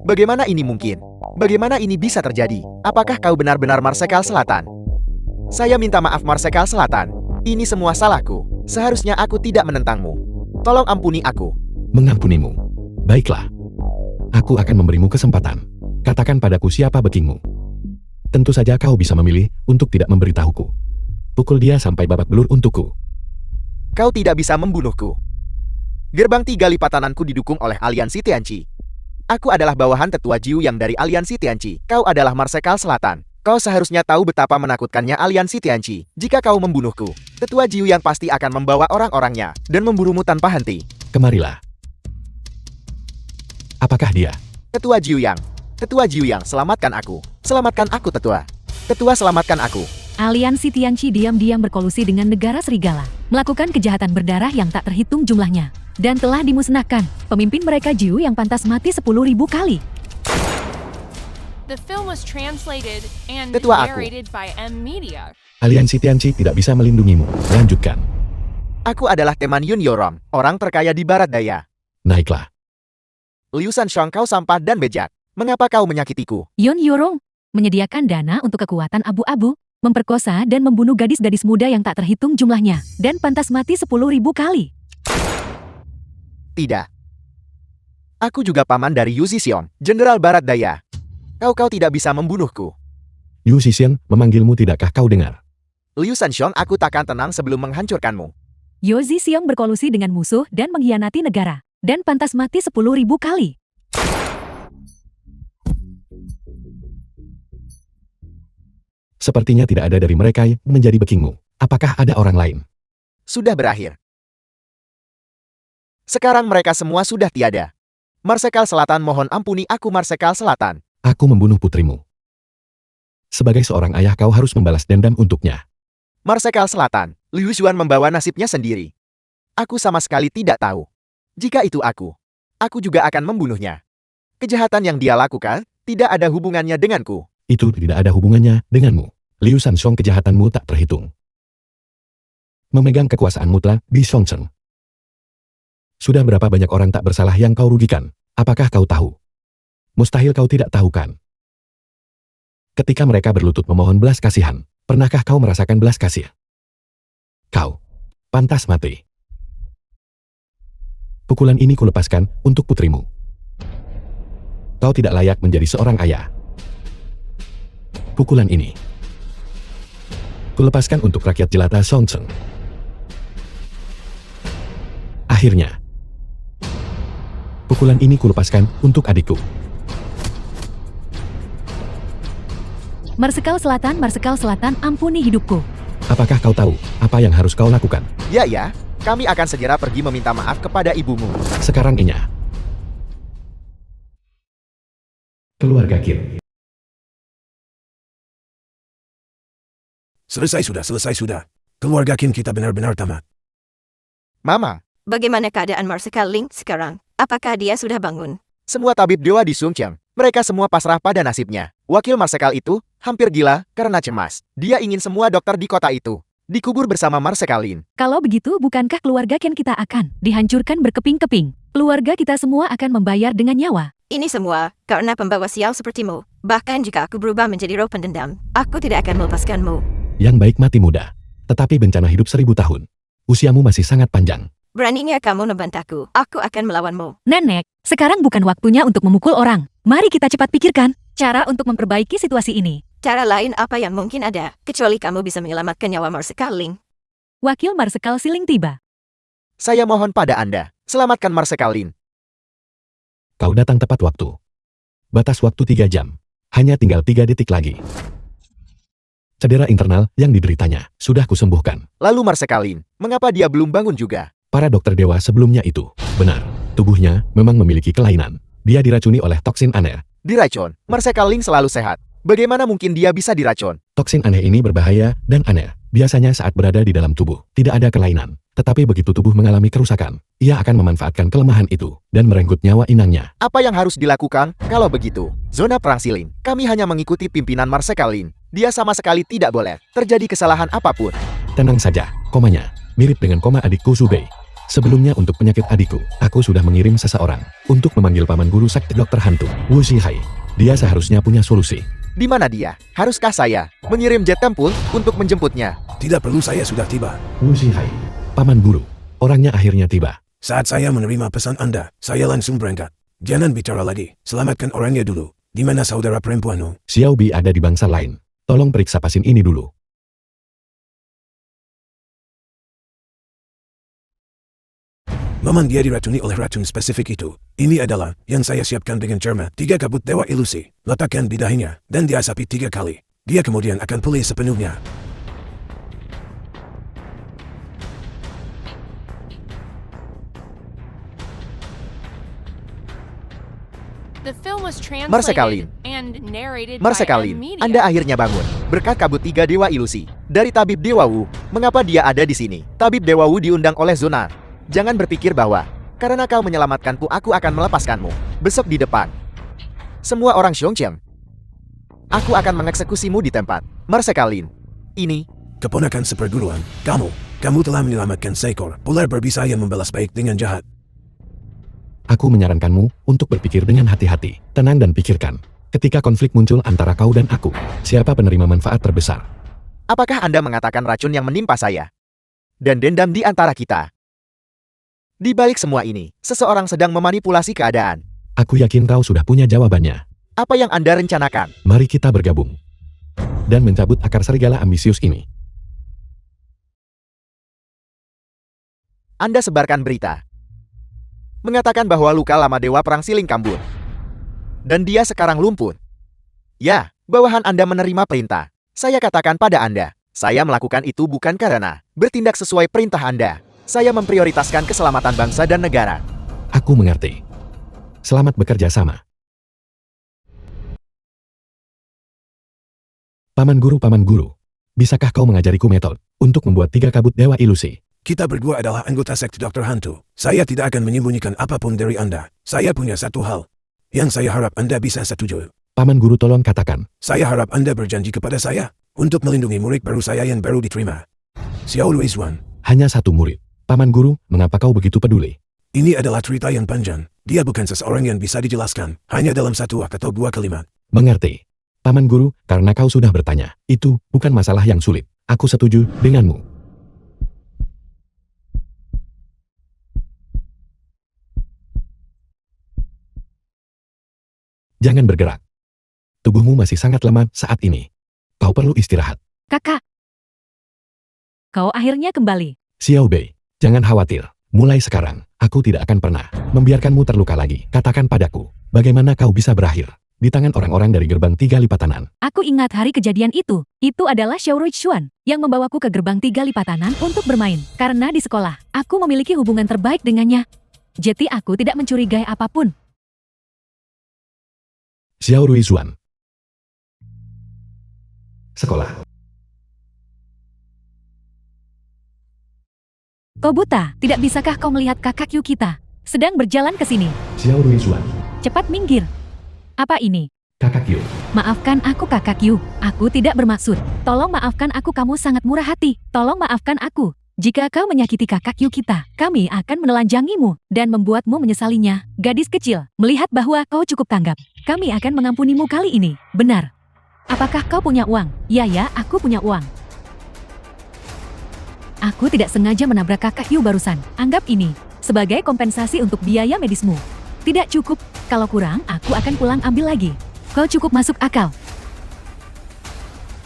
Bagaimana ini mungkin? Bagaimana ini bisa terjadi? Apakah kau benar-benar Marsekal Selatan? Saya minta maaf Marsekal Selatan. Ini semua salahku. Seharusnya aku tidak menentangmu. Tolong ampuni aku. Mengampunimu. Baiklah. Aku akan memberimu kesempatan. Katakan padaku siapa bekingmu. Tentu saja kau bisa memilih untuk tidak memberitahuku. Pukul dia sampai babak belur untukku. Kau tidak bisa membunuhku. Gerbang 3 lipatananku didukung oleh aliansi Tianqi. Aku adalah bawahan tetua Jiu yang dari aliansi Tianqi. Kau adalah Marsekal Selatan. Kau seharusnya tahu betapa menakutkannya aliansi Tianqi. Jika kau membunuhku, tetua Jiu yang pasti akan membawa orang-orangnya dan memburumu tanpa henti. Kemarilah. Apakah dia? Tetua Jiuyang. Tetua Jiuyang, selamatkan aku. Selamatkan aku, Tetua. Tetua, selamatkan aku. Aliansi Tianqi diam-diam berkolusi dengan negara serigala, melakukan kejahatan berdarah yang tak terhitung jumlahnya, dan telah dimusnahkan. Pemimpin mereka Jiu yang pantas mati 10.000 kali. The film was translated and Tetua aku. narrated by M Media. Aliansi Tianqi tidak bisa melindungimu. Lanjutkan. Aku adalah teman Yun Yorong, orang terkaya di barat daya. Naiklah. Liu Sanshong, kau sampah dan bejat. Mengapa kau menyakitiku? Yun Yorong menyediakan dana untuk kekuatan abu-abu, memperkosa dan membunuh gadis-gadis muda yang tak terhitung jumlahnya, dan pantas mati 10.000 kali. Tidak. Aku juga paman dari Yu Zixiong, Jenderal Barat Daya. Kau tidak bisa membunuhku. Yu Zhixiang memanggilmu, tidakkah kau dengar? Liu Sanshong, aku takkan tenang sebelum menghancurkanmu. Yo Zixiong berkolusi dengan musuh dan mengkhianati negara, dan pantas mati 10.000 kali. Sepertinya tidak ada dari mereka yang menjadi bekingmu. Apakah ada orang lain? Sudah berakhir. Sekarang mereka semua sudah tiada. Marsekal Selatan, mohon ampuni aku, Marsekal Selatan. Aku membunuh putrimu. Sebagai seorang ayah kau harus membalas dendam untuknya. Marsekal Selatan, Liu Xuan membawa nasibnya sendiri. Aku sama sekali tidak tahu. Jika itu aku juga akan membunuhnya. Kejahatan yang dia lakukan tidak ada hubungannya denganku. Itu tidak ada hubungannya denganmu. Liu Sanshong, kejahatanmu tak terhitung. Memegang kekuasaan mutlak di Songcheng. Sudah berapa banyak orang tak bersalah yang kau rugikan? Apakah kau tahu? Mustahil kau tidak tahu kan? Ketika mereka berlutut memohon belas kasihan, pernahkah kau merasakan belas kasih? Kau pantas mati. Pukulan ini kulepaskan untuk putrimu. Kau tidak layak menjadi seorang ayah. Pukulan ini kulepaskan untuk rakyat jelata Songcheng. Akhirnya, pukulan ini kulepaskan untuk adikku. Marsekal Selatan, ampuni hidupku. Apakah kau tahu apa yang harus kau lakukan? Ya, kami akan segera pergi meminta maaf kepada ibumu. Sekarang Inya. Keluarga Qin. Selesai sudah. Keluarga Qin kita benar-benar tamat. Mama, Bagaimana keadaan Marsekal Ling sekarang? Apakah dia sudah bangun? semua tabib dewa di Sungcheng, mereka semua pasrah pada nasibnya. Wakil Marsekal itu hampir gila karena cemas. Dia ingin semua dokter di kota itu dikubur bersama Marsekal Lin. Kalau begitu, bukankah keluarga Ken kita akan dihancurkan berkeping-keping? Keluarga kita semua akan membayar dengan nyawa. Ini semua karena pembawa sial sepertimu. Bahkan jika aku berubah menjadi roh pendendam, aku tidak akan melepaskanmu. Yang baik mati muda, tetapi bencana hidup 1000 tahun. Usiamu masih sangat panjang. Beraninya kamu membantahku, aku akan melawanmu. Nenek, sekarang bukan waktunya untuk memukul orang. Mari kita cepat pikirkan cara untuk memperbaiki situasi ini. Cara lain apa yang mungkin ada, kecuali kamu bisa menyelamatkan nyawa Marsekal Ling. Wakil Marsekal Siling tiba. Saya mohon pada Anda, selamatkan Marsekal Lin. Kau datang tepat waktu. Batas waktu 3 jam. Hanya tinggal 3 detik lagi. Cedera internal yang dideritanya sudah kusembuhkan. Lalu Marsekal Lin, mengapa dia belum bangun juga? Para dokter dewa sebelumnya itu, benar, tubuhnya memang memiliki kelainan. Dia diracuni oleh toksin aneh. Diracun, Marsekal Lin selalu sehat. Bagaimana mungkin dia bisa diracun? Toksin aneh ini berbahaya dan aneh. Biasanya saat berada di dalam tubuh, tidak ada kelainan. Tetapi begitu tubuh mengalami kerusakan, ia akan memanfaatkan kelemahan itu dan merenggut nyawa inangnya. Apa yang harus dilakukan kalau begitu? Zona perang Silin, kami hanya mengikuti pimpinan Marsekal Lin. Dia sama sekali tidak boleh terjadi kesalahan apapun. Tenang saja, komanya mirip dengan koma adikku Zubei. Sebelumnya untuk penyakit adikku, aku sudah mengirim seseorang untuk memanggil paman guru sekte dokter hantu, Wu Zihai. Dia seharusnya punya solusi. Di mana dia? Haruskah saya mengirim jet tempur untuk menjemputnya? Tidak perlu, saya sudah tiba. Wu Zihai, paman guru, orangnya akhirnya tiba. Saat saya menerima pesan Anda, saya langsung berangkat. Jangan bicara lagi, selamatkan orangnya dulu. Di mana saudara perempuanmu? Xiao Bi ada di bangsa lain. Tolong periksa pasien ini dulu. Memang dia diracuni oleh racun spesifik itu. Ini adalah yang saya siapkan dengan cermat. 3 kabut dewa ilusi. Letakkan di dahinya, dan diasapi 3 kali. Dia kemudian akan pulih sepenuhnya. The film was Marsekalin. translated and narrated by M Marsekalin, Media. Anda akhirnya bangun. Berkat kabut tiga dewa ilusi. Dari tabib Dewa Wu, mengapa dia ada di sini? Tabib Dewa Wu diundang oleh Zunar. Jangan berpikir bahwa, karena kau menyelamatkanku aku akan melepaskanmu. Besok di depan. Semua orang Xiongqiang. Aku akan mengeksekusimu di tempat. Marsekalin. Ini, Keponakan seperguruan, kamu telah menyelamatkan seekor ular berbisa yang membalas baik dengan jahat. Aku menyarankanmu untuk berpikir dengan hati-hati, tenang dan pikirkan. Ketika konflik muncul antara kau dan aku, siapa penerima manfaat terbesar? apakah Anda mengatakan racun yang menimpa saya? Dan dendam di antara kita. Di balik semua ini, seseorang sedang memanipulasi keadaan. Aku yakin kau sudah punya jawabannya. Apa yang Anda rencanakan? Mari kita bergabung dan mencabut akar serigala ambisius ini. Anda sebarkan berita. Mengatakan bahwa luka lama Dewa Perang Siling Kambur. Dan dia sekarang lumpuh. Ya, bawahan Anda menerima perintah. Saya katakan pada Anda, saya melakukan itu bukan karena bertindak sesuai perintah Anda. Saya memprioritaskan keselamatan bangsa dan negara. Aku mengerti. Selamat bekerja sama. Paman Guru, bisakah kau mengajariku metode untuk membuat 3 kabut dewa ilusi? Kita berdua adalah anggota sekte Dr. Hantu. Saya tidak akan menyembunyikan apapun dari Anda. Saya punya satu hal yang saya harap Anda bisa setuju. Paman Guru tolong katakan. Saya harap Anda berjanji kepada saya untuk melindungi murid baru saya yang baru diterima. Xiao Luizwan. Hanya 1 murid. Paman Guru, mengapa kau begitu peduli? Ini adalah cerita yang panjang. Dia bukan seseorang yang bisa dijelaskan hanya dalam 1 atau 2 kalimat. Mengerti. Paman Guru, karena kau sudah bertanya, itu bukan masalah yang sulit. Aku setuju denganmu. Jangan bergerak. Tubuhmu masih sangat lemah saat ini. Kau perlu istirahat. Kakak. Kau akhirnya kembali. Xiao Bei, jangan khawatir. Mulai sekarang, aku tidak akan pernah membiarkanmu terluka lagi. Katakan padaku, bagaimana kau bisa berakhir di tangan orang-orang dari gerbang 3 lipatanan? Aku ingat hari kejadian itu. Itu adalah Xiao Ruixuan yang membawaku ke gerbang 3 lipatanan untuk bermain. Karena di sekolah, aku memiliki hubungan terbaik dengannya. Jadi aku tidak mencurigai apapun. Xiao Ruizhuan. Sekolah. Kau buta, tidak bisakah kau melihat kakak Yu kita sedang berjalan ke sini? Xiao Ruizhuan. Cepat minggir. Apa ini? Kakak Yu. Maafkan aku kakak Yu, aku tidak bermaksud. Tolong maafkan aku, kamu sangat murah hati. Tolong maafkan aku. Jika kau menyakiti kakak Yu kita, kami akan menelanjangimu dan membuatmu menyesalinya. Gadis kecil, melihat bahwa kau cukup tanggap, kami akan mengampunimu kali ini. Benar. Apakah kau punya uang? Ya, aku punya uang. Aku tidak sengaja menabrak kakak Yu barusan. Anggap ini sebagai kompensasi untuk biaya medismu. Tidak cukup, kalau kurang aku akan pulang ambil lagi. Kau cukup masuk akal.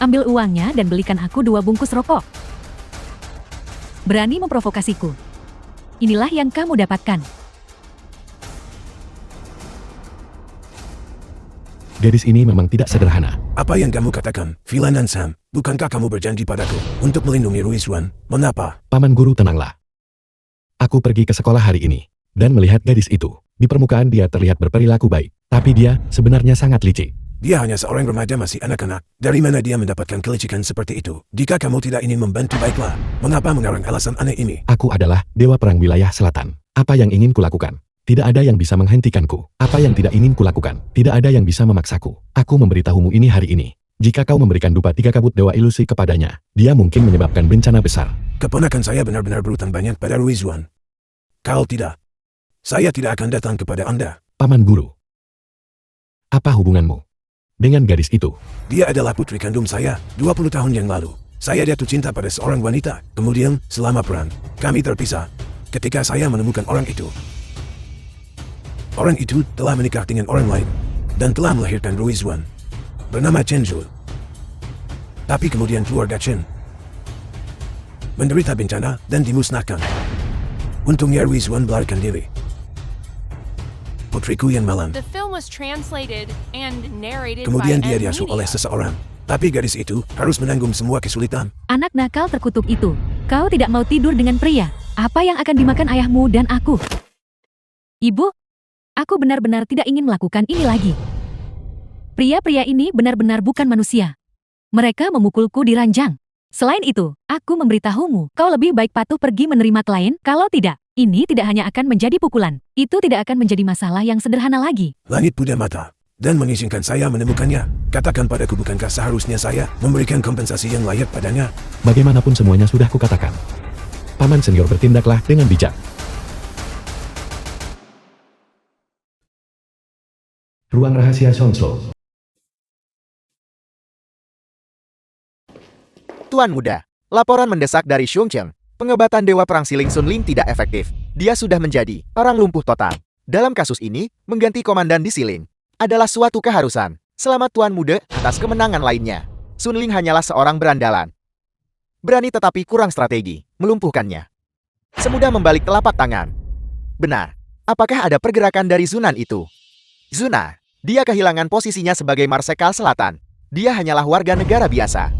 Ambil uangnya dan belikan aku 2 bungkus rokok. Berani memprovokasiku. Inilah yang kamu dapatkan. Gadis ini memang tidak sederhana. Apa yang kamu katakan, Vilanan Sam? Bukankah kamu berjanji padaku untuk melindungi Ruizhuan? Mengapa? Paman Guru, tenanglah. Aku pergi ke sekolah hari ini dan melihat gadis itu. Di permukaan dia terlihat berperilaku baik, tapi dia sebenarnya sangat licik. Dia hanya seorang remaja, masih anak-anak. Dari mana dia mendapatkan kelicikan seperti itu? Jika kamu tidak ingin membantu, baiklah. Mengapa mengarang alasan aneh ini? Aku adalah Dewa Perang Wilayah Selatan. Apa yang ingin kulakukan? Tidak ada yang bisa menghentikanku. Apa yang tidak ingin kulakukan? Tidak ada yang bisa memaksaku. Aku memberitahumu ini hari ini. Jika kau memberikan dupa 3 kabut dewa ilusi kepadanya, dia mungkin menyebabkan bencana besar. Keponakan saya benar-benar berhutang banyak pada Ruizhuan. Kalau tidak, saya tidak akan datang kepada Anda. Paman Guru. Apa hubunganmu dengan gadis itu? Dia adalah putri kandung saya 20 tahun yang lalu. Saya jatuh cinta pada seorang wanita. Kemudian, selama perang, kami terpisah. Ketika saya menemukan orang itu telah menikah dengan orang lain dan telah melahirkan Ruizhuan bernama Chen Zhu. Tapi kemudian keluarga Chen menderita bencana dan dimusnahkan. Untungnya Ruizhuan melarikan diri. Putriku yang malang. The film was translated and narrated Kemudian by dia M diasuh oleh Media. seseorang. Tapi gadis itu harus menanggung semua kesulitan. Anak nakal terkutuk itu. Kau tidak mau tidur dengan pria. Apa yang akan dimakan ayahmu dan aku? Ibu? Aku benar-benar tidak ingin melakukan ini lagi. Pria-pria ini benar-benar bukan manusia. Mereka memukulku di ranjang. Selain itu, aku memberitahumu, kau lebih baik patuh pergi menerima klien, kalau tidak, ini tidak hanya akan menjadi pukulan. Itu tidak akan menjadi masalah yang sederhana lagi. Langit punya mata dan mengizinkan saya menemukannya. Katakan padaku, bukankah seharusnya saya memberikan kompensasi yang layak padanya? Bagaimanapun semuanya sudah kukatakan. Paman senior bertindaklah dengan bijak. Ruang rahasia Sonslo. Tuan Muda, laporan mendesak dari Xiongcheng. Pengebatan Dewa Perang Siling Sunling tidak efektif. Dia sudah menjadi orang lumpuh total. Dalam kasus ini, mengganti komandan di Siling adalah suatu keharusan. Selamat Tuan Muda atas kemenangan lainnya. Sunling hanyalah seorang berandalan. Berani tetapi kurang strategi, melumpuhkannya. Semudah membalik telapak tangan. Benar. Apakah ada pergerakan dari Zunan itu? Zuna, dia kehilangan posisinya sebagai Marsekal Selatan. Dia hanyalah warga negara biasa.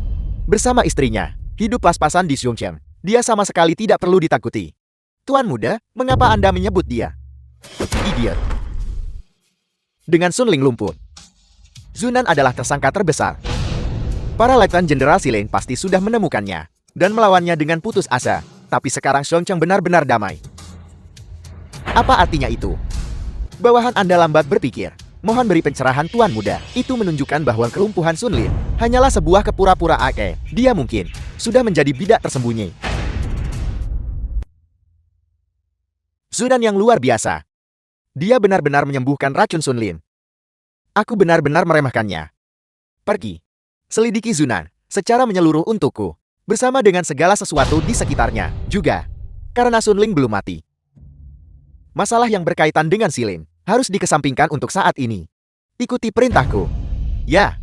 Bersama istrinya, hidup pas-pasan di Xiongcheng. Dia sama sekali tidak perlu ditakuti. Tuan Muda, mengapa Anda menyebut dia idiot? Dengan Sunling lumpuh, Zunan adalah tersangka terbesar. Para Letnan Jenderal Siling pasti sudah menemukannya dan melawannya dengan putus asa. Tapi sekarang Xiongcheng benar-benar damai. Apa artinya itu? Bawahan Anda lambat berpikir. Mohon beri pencerahan Tuan Muda. Itu menunjukkan bahwa kelumpuhan Sun Lin hanyalah sebuah kepura-puraan. Dia mungkin sudah menjadi bidak tersembunyi. Zunan yang luar biasa. Dia benar-benar menyembuhkan racun Sun Lin. Aku benar-benar meremehkannya. Pergi. Selidiki Zunan secara menyeluruh untukku. Bersama dengan segala sesuatu di sekitarnya. Juga karena Sun Lin belum mati. Masalah yang berkaitan dengan Silin harus dikesampingkan untuk saat ini. Ikuti perintahku. Ya.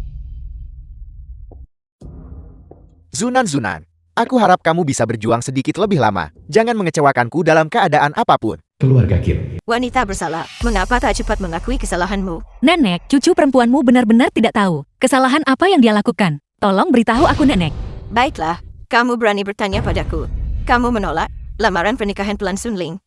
Zunan, aku harap kamu bisa berjuang sedikit lebih lama. Jangan mengecewakanku dalam keadaan apapun. Keluarga Qin. Wanita bersalah, mengapa tak cepat mengakui kesalahanmu? Nenek, cucu perempuanmu benar-benar tidak tahu kesalahan apa yang dia lakukan. Tolong beritahu aku, Nenek. Baiklah, kamu berani bertanya padaku. Kamu menolak lamaran pernikahan Tuan Sunling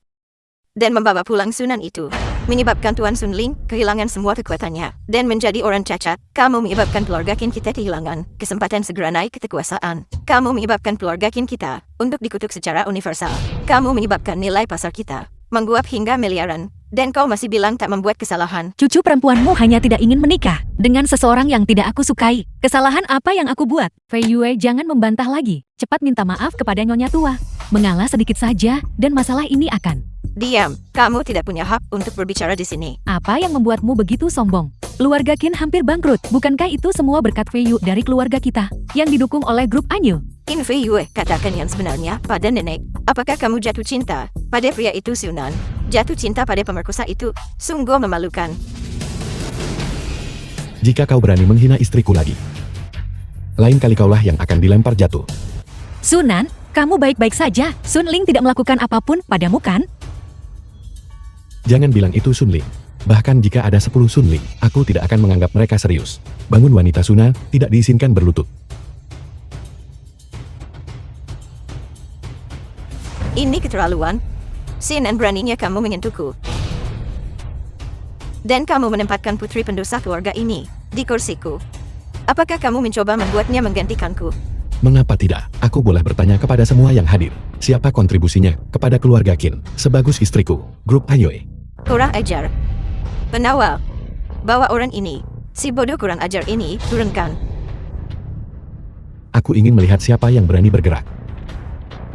dan membawa pulang Sunan itu, menyebabkan Tuan Sunling kehilangan semua kekuatannya dan menjadi orang cacat. Kamu menyebabkan keluarga Qin kita kehilangan kesempatan segera naik ke kekuasaan. Kamu menyebabkan keluarga Qin kita untuk dikutuk secara universal. Kamu menyebabkan nilai pasar kita menguap hingga miliaran. Dan kau masih bilang tak membuat kesalahan. Cucu perempuanmu hanya tidak ingin menikah dengan seseorang yang tidak aku sukai. Kesalahan apa yang aku buat? Fei Yue, jangan membantah lagi. Cepat minta maaf kepada Nyonya Tua. Mengalah sedikit saja, dan masalah ini akan... Diam, kamu tidak punya hak untuk berbicara di sini. Apa yang membuatmu begitu sombong? Keluarga Qin hampir bangkrut. Bukankah itu semua berkat Fei Yue dari keluarga kita, yang didukung oleh grup Anyu? In Fei Yue, katakan yang sebenarnya pada nenek. Apakah kamu jatuh cinta pada pria itu, Sunan? Jatuh cinta pada pemerkosa itu sungguh memalukan. Jika kau berani menghina istriku lagi, lain kali kaulah yang akan dilempar jatuh. Sunan, kamu baik-baik saja. Sun Ling tidak melakukan apapun padamu, kan? Jangan bilang itu Sun Ling. Bahkan jika ada 10 Sun Ling, aku tidak akan menganggap mereka serius. Bangun wanita Suna, tidak diizinkan berlutut. Ini keterlaluan. Sinan beraninya kamu menyentuhku. Dan kamu menempatkan putri pendosa keluarga ini di kursiku. Apakah kamu mencoba membuatnya menggantikanku? Mengapa tidak? Aku boleh bertanya kepada semua yang hadir. Siapa kontribusinya kepada keluarga Qin sebagus istriku, grup Ayoe? Kurang ajar. Penawal. Bawa orang ini, si bodoh kurang ajar ini, turunkan. Aku ingin melihat siapa yang berani bergerak.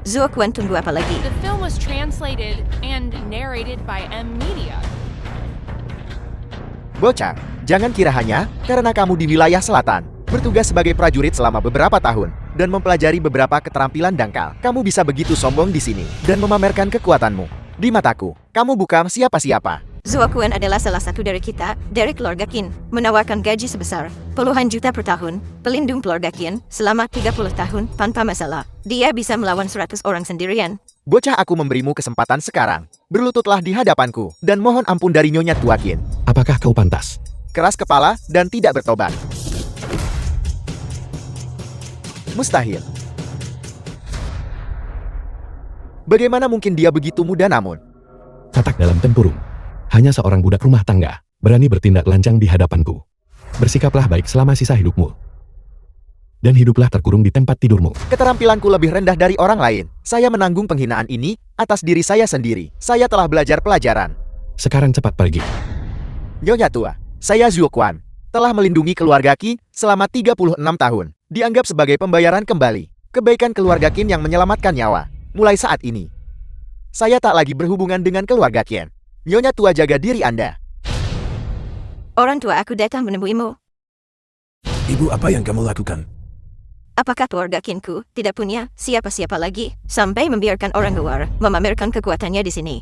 Zuo Quan, tunggu apa lagi? The film was translated and narrated by M Media. Bocah, jangan kira hanya karena kamu di wilayah selatan, bertugas sebagai prajurit selama beberapa tahun, dan mempelajari beberapa keterampilan dangkal, kamu bisa begitu sombong di sini, dan memamerkan kekuatanmu. Di mataku, kamu bukan siapa-siapa. Zuo Quan adalah salah satu dari kita, dari keluarga Qin, menawarkan gaji sebesar puluhan juta per tahun, pelindung keluarga Qin, selama 30 tahun, tanpa masalah. Dia bisa melawan 100 orang sendirian. Bocah, aku memberimu kesempatan sekarang. Berlututlah di hadapanku, dan mohon ampun dari Nyonya Tua Qin. Apakah kau pantas? Keras kepala, dan tidak bertobat. Mustahil. Bagaimana mungkin dia begitu muda namun? Katak dalam tempurung. hanya seorang budak rumah tangga, berani bertindak lancang di hadapanku. Bersikaplah baik selama sisa hidupmu. Dan hiduplah terkurung di tempat tidurmu. Keterampilanku lebih rendah dari orang lain. Saya menanggung penghinaan ini atas diri saya sendiri. Saya telah belajar pelajaran. Sekarang cepat pergi. Nyonya tua, saya Zhuo Quan. Telah melindungi keluarga Qin selama 36 tahun. Dianggap sebagai pembayaran kembali. Kebaikan keluarga Qin yang menyelamatkan nyawa. Mulai saat ini, saya tak lagi berhubungan dengan keluarga Qin. Nyonya tua, jaga diri Anda. Orang tua aku datang menemuimu. Ibu, apa yang kamu lakukan? Apakah keluarga Kinku tidak punya siapa-siapa lagi sampai membiarkan orang luar memamerkan kekuatannya di sini?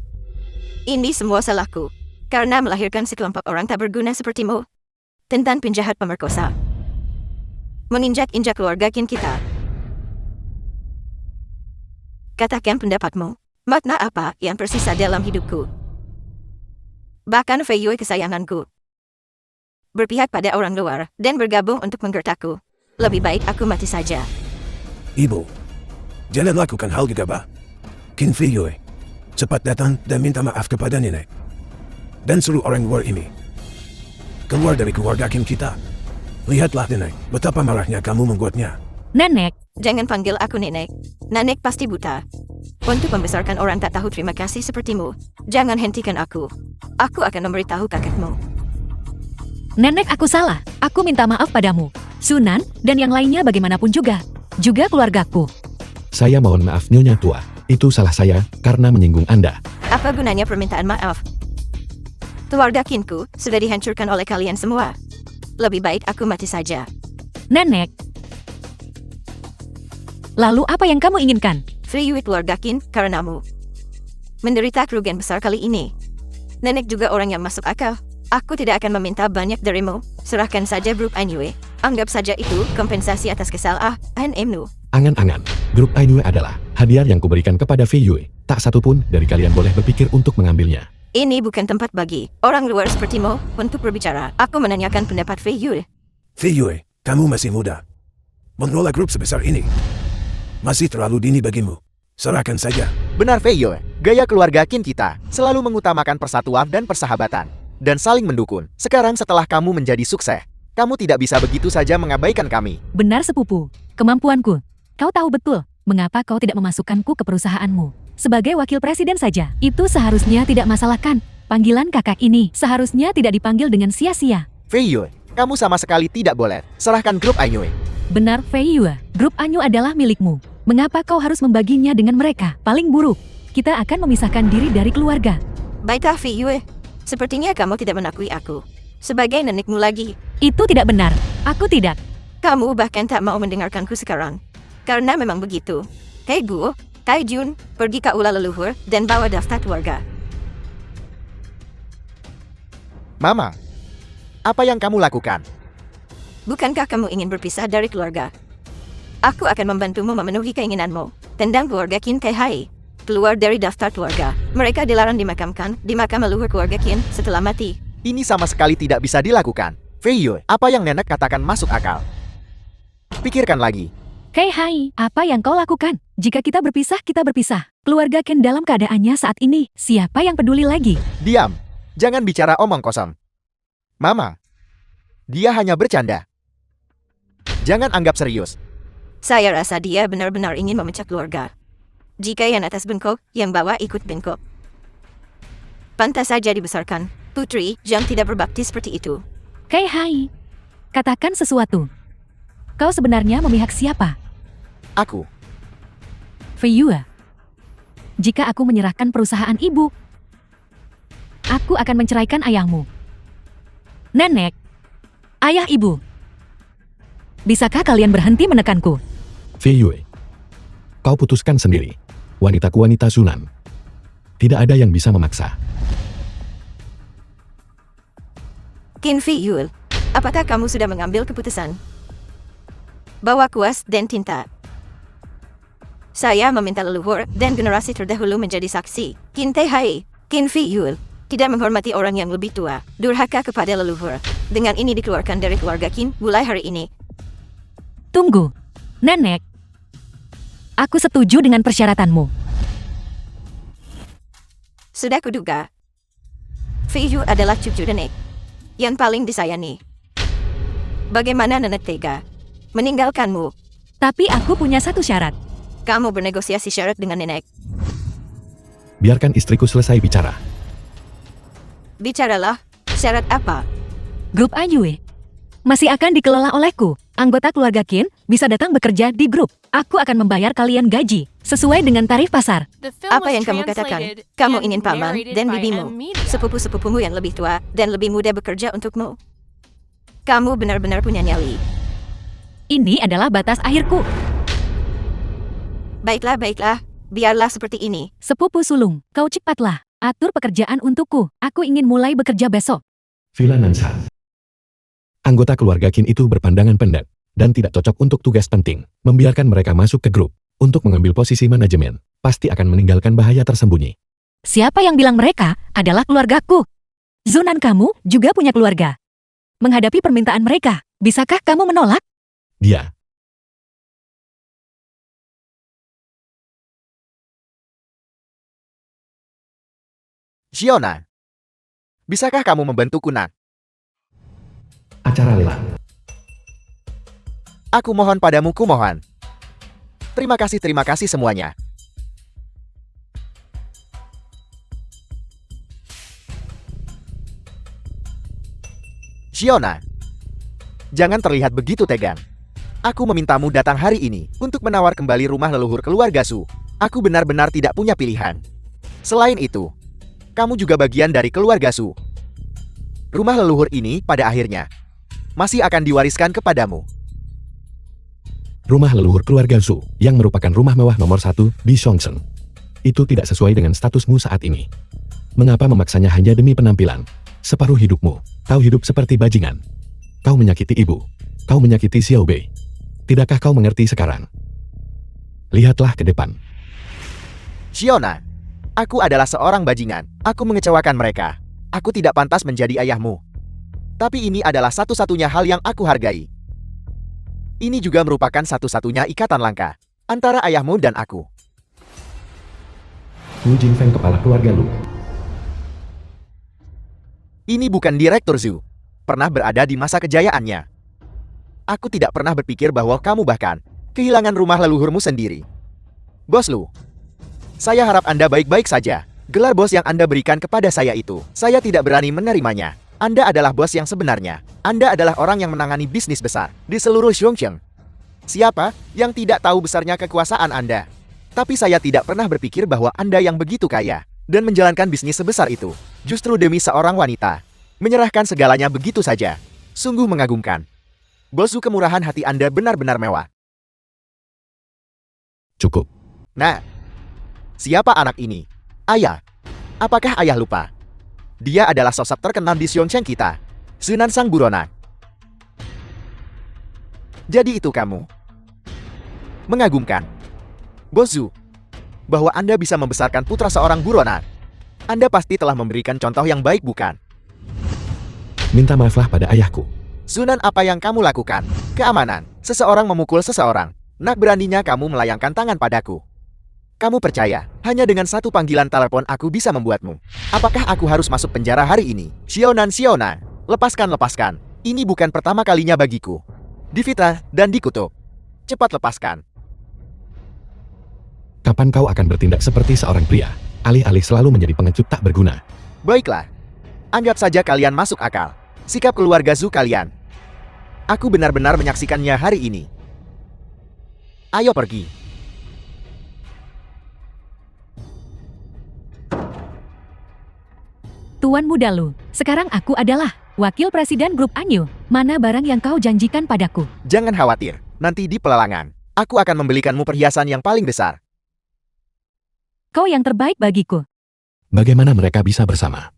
Ini semua salahku karena melahirkan sekelompok orang tak berguna sepertimu. Tentang penjahat pemerkosa. Menginjak-injak keluarga Qin kita. Katakan pendapatmu. Makna apa yang tersisa dalam hidupku? Bahkan Fei Yue kesayanganku berpihak pada orang luar dan bergabung untuk menggertakku. Lebih baik aku mati saja. Ibu, jangan lakukan hal gegabah. Qin Fei Yue, cepat datang dan minta maaf kepada nenek. Dan suruh orang luar ini keluar dari keluarga Qin kita. Lihatlah nenek, betapa marahnya kamu membuatnya. Nenek, Jangan panggil aku nenek. Nenek pasti buta. Untuk membesarkan orang tak tahu terima kasih sepertimu, jangan hentikan aku. Aku akan memberitahu kakekmu. nenek aku salah. Aku minta maaf padamu. Sunan, dan yang lainnya bagaimanapun juga. Juga keluargaku. Saya mohon maaf Nyonya tua. Itu salah saya karena menyinggung Anda. Apa gunanya permintaan maaf? Keluarga Qinku sudah dihancurkan oleh kalian semua. Lebih baik aku mati saja. Nenek. Lalu apa yang kamu inginkan? Fei Yue keluarga Qin karenamu menderita kerugian besar kali ini. Nenek juga orang yang masuk akal. Aku tidak akan meminta banyak darimu. Serahkan saja grup Ainue. Anggap saja itu kompensasi atas kesalahanmu. Angan-angan, grup Ainue adalah hadiah yang kuberikan kepada Fei Yue. Tak satu pun dari kalian boleh berpikir untuk mengambilnya. Ini bukan tempat bagi orang luar sepertimu untuk berbicara. Aku menanyakan pendapat Fei Yue. Fei Yue, kamu masih muda. Mengelola grup sebesar ini masih terlalu dini bagimu. Serahkan saja. Benar Fei Yue, gaya keluarga Qin kita selalu mengutamakan persatuan dan persahabatan. Dan saling mendukung. Sekarang setelah kamu menjadi sukses, kamu tidak bisa begitu saja mengabaikan kami. Benar sepupu. Kemampuanku. Kau tahu betul mengapa kau tidak memasukkanku ke perusahaanmu. Sebagai wakil presiden saja, itu seharusnya tidak masalah kan? Panggilan kakak ini seharusnya tidak dipanggil dengan sia-sia. Fei Yue, kamu sama sekali tidak boleh. Serahkan grup Ainue. Benar Fei Yue, grup Anyu adalah milikmu. Mengapa kau harus membaginya dengan mereka? Paling buruk, kita akan memisahkan diri dari keluarga. Baiklah Fei Yue, sepertinya kamu tidak mengakui aku sebagai nenekmu lagi. Itu tidak benar. Aku tidak. Kamu bahkan tak mau mendengarkanku sekarang. Karena memang begitu. Hei Guo, Kai Jun, pergi ke aula leluhur dan bawa daftar keluarga. Mama, apa yang kamu lakukan? Bukankah kamu ingin berpisah dari keluarga? Aku akan membantumu memenuhi keinginanmu. Tendang keluarga Qin Kai Hai. Keluar dari daftar keluarga. Mereka dilarang dimakamkan di makam leluhur keluarga Qin setelah mati. Ini sama sekali tidak bisa dilakukan. Fei Yue, apa yang nenek katakan masuk akal. Pikirkan lagi. Kai Hai, apa yang kau lakukan? Jika kita berpisah, kita berpisah. Keluarga Ken dalam keadaannya saat ini. Siapa yang peduli lagi? Diam. Jangan bicara omong kosong. Mama, dia hanya bercanda. Jangan anggap serius. Saya rasa dia benar-benar ingin memecah keluarga. Jika yang atas bengkok, yang bawah ikut bengkok. Pantas saja dibesarkan. Putri, yang tidak berbakti seperti itu. Kai Hai, katakan sesuatu. Kau sebenarnya memihak siapa? Aku. Fei Yue. Jika aku menyerahkan perusahaan ibu, aku akan menceraikan ayahmu. Nenek, ayah ibu. Bisakah kalian berhenti menekanku? Fei Yue, kau putuskan sendiri. Wanitaku wanita Sunan. Tidak ada yang bisa memaksa. Qin Fei Yue, apakah kamu sudah mengambil keputusan? Bawa kuas dan tinta. Saya meminta leluhur dan generasi terdahulu menjadi saksi. Qin Tai Hai, Qin Fei Yue, tidak menghormati orang yang lebih tua, durhaka kepada leluhur. Dengan ini dikeluarkan dari keluarga Qin mulai hari ini. Tunggu, Nenek. Aku setuju dengan persyaratanmu. Sudah kuduga. Fiyu adalah cucu nenek yang paling disayangi. Bagaimana nenek tega meninggalkanmu? Tapi aku punya satu syarat. Kamu bernegosiasi syarat dengan nenek. Biarkan istriku selesai bicara. Bicaralah, syarat apa? Grup Ayue masih akan dikelola olehku. Anggota keluarga Qin bisa datang bekerja di grup. Aku akan membayar kalian gaji sesuai dengan tarif pasar. The film Apa was yang kamu katakan? translated Kamu and ingin paman narrated dan by bibimu, M-Media. sepupu-sepupumu yang lebih tua dan lebih muda bekerja untukmu. Kamu benar-benar punya nyali. Ini adalah batas akhirku. Baiklah, biarlah seperti ini. Sepupu sulung, kau cepatlah. Atur pekerjaan untukku. Aku ingin mulai bekerja besok. Villa Nansan. Anggota keluarga Qin itu berpandangan pendek dan tidak cocok untuk tugas penting. Membiarkan mereka masuk ke grup untuk mengambil posisi manajemen pasti akan meninggalkan bahaya tersembunyi. Siapa yang bilang mereka adalah keluargaku? Zunan, kamu juga punya keluarga. Menghadapi permintaan mereka, bisakah kamu menolak? Dia. Shiona, bisakah kamu membantuku, Nak? Acara lelang. Aku mohon padamu, kumohon. Terima kasih semuanya. Shiona, jangan terlihat begitu tegang. Aku memintamu datang hari ini untuk menawar kembali rumah leluhur keluarga Su. Aku benar-benar tidak punya pilihan. Selain itu, kamu juga bagian dari keluarga Su. Rumah leluhur ini pada akhirnya masih akan diwariskan kepadamu. Rumah leluhur keluarga Su yang merupakan rumah mewah nomor 1 di Chongqing. Itu tidak sesuai dengan statusmu saat ini. Mengapa memaksanya hanya demi penampilan? Separuh hidupmu, kau hidup seperti bajingan. Kau menyakiti ibu. Kau menyakiti Xiao Bei. Tidakkah kau mengerti sekarang? Lihatlah ke depan. Shiona, aku adalah seorang bajingan. Aku mengecewakan mereka. Aku tidak pantas menjadi ayahmu. Tapi ini adalah satu-satunya hal yang aku hargai. Ini juga merupakan satu-satunya ikatan langka antara ayahmu dan aku. Wu Jingfeng, kepala keluarga Lu. Ini bukan Direktur Zhu. Pernah berada di masa kejayaannya. Aku tidak pernah berpikir bahwa kamu bahkan kehilangan rumah leluhurmu sendiri. Bos Lu, saya harap Anda baik-baik saja. Gelar bos yang Anda berikan kepada saya itu, saya tidak berani menerimanya. Anda adalah bos yang sebenarnya. Anda adalah orang yang menangani bisnis besar di seluruh Chongqing. Siapa yang tidak tahu besarnya kekuasaan Anda? Tapi saya tidak pernah berpikir bahwa Anda yang begitu kaya dan menjalankan bisnis sebesar itu, justru demi seorang wanita, menyerahkan segalanya begitu saja. Sungguh mengagumkan. Bos Zhu, kemurahan hati Anda benar-benar mewah. Cukup. Nah, siapa anak ini? Ayah. Apakah ayah lupa? Dia adalah sosok terkenal di Chongqing kita. Sunan Sang Buronan. Jadi itu kamu. Mengagumkan. Bos Zhu, bahwa Anda bisa membesarkan putra seorang buronan. Anda pasti telah memberikan contoh yang baik, bukan? Minta maaflah pada ayahku. Sunan, apa yang kamu lakukan? Keamanan. Seseorang memukul seseorang. Nak, beraninya kamu melayangkan tangan padaku. Kamu percaya, hanya dengan satu panggilan telepon aku bisa membuatmu. Apakah aku harus masuk penjara hari ini? Sionan, lepaskan. Ini bukan pertama kalinya bagiku. Difitnah dan dikutuk. Cepat lepaskan. Kapan kau akan bertindak seperti seorang pria, alih-alih selalu menjadi pengecut tak berguna? Baiklah. Anggap saja kalian masuk akal. Sikap keluarga Zhu kalian. Aku benar-benar menyaksikannya hari ini. Ayo pergi. Tuan muda Lu, sekarang aku adalah wakil presiden grup Anyu. Mana barang yang kau janjikan padaku? Jangan khawatir. Nanti di pelelangan, aku akan membelikanmu perhiasan yang paling besar. Kau yang terbaik bagiku. Bagaimana mereka bisa bersama?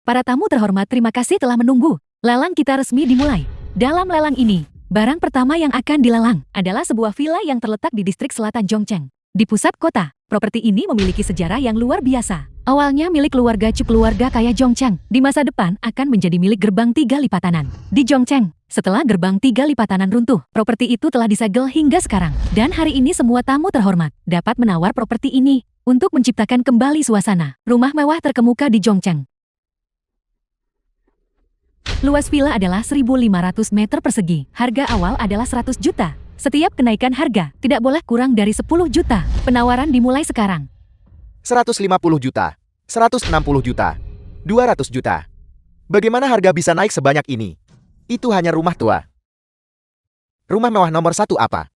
Para tamu terhormat, terima kasih telah menunggu. Lelang kita resmi dimulai. Dalam lelang ini, barang pertama yang akan dilelang adalah sebuah villa yang terletak di distrik selatan Chongqing. Di pusat kota, properti ini memiliki sejarah yang luar biasa. Awalnya milik keluarga Chu, keluarga kaya Zhongcheng. Di masa depan akan menjadi milik Gerbang Tiga Lipatanan di Zhongcheng. Setelah Gerbang Tiga Lipatanan runtuh, properti itu telah disegel hingga sekarang. Dan hari ini semua tamu terhormat dapat menawar properti ini untuk menciptakan kembali suasana rumah mewah terkemuka di Zhongcheng. Luas villa adalah 1.500 meter persegi. Harga awal adalah 100 juta. Setiap kenaikan harga tidak boleh kurang dari 10 juta. Penawaran dimulai sekarang. 150 juta, 160 juta, 200 juta. Bagaimana harga bisa naik sebanyak ini? Itu hanya rumah tua. Rumah mewah nomor 1 apa?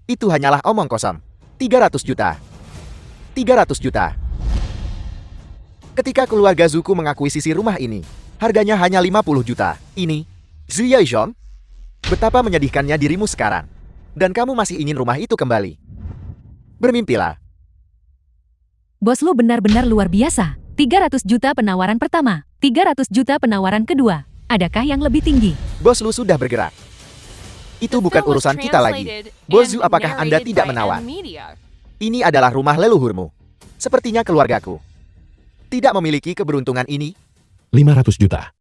Itu hanyalah omong kosong. 300 juta. 300 juta. Ketika keluarga Zuku mengakuisisi rumah ini, harganya hanya 50 juta. Ini, Zhu Yaizhong? Betapa menyedihkannya dirimu sekarang. Dan kamu masih ingin rumah itu kembali. Bermimpilah. Bos lu benar-benar luar biasa. 300 juta penawaran pertama, 300 juta penawaran kedua. Adakah yang lebih tinggi? Bos lu sudah bergerak. Itu bukan film was urusan kita lagi. translated Bos Zhu, and apakah Anda narrated tidak by menawar? Media. Ini adalah rumah leluhurmu. Sepertinya keluargaku tidak memiliki keberuntungan ini. 500 juta.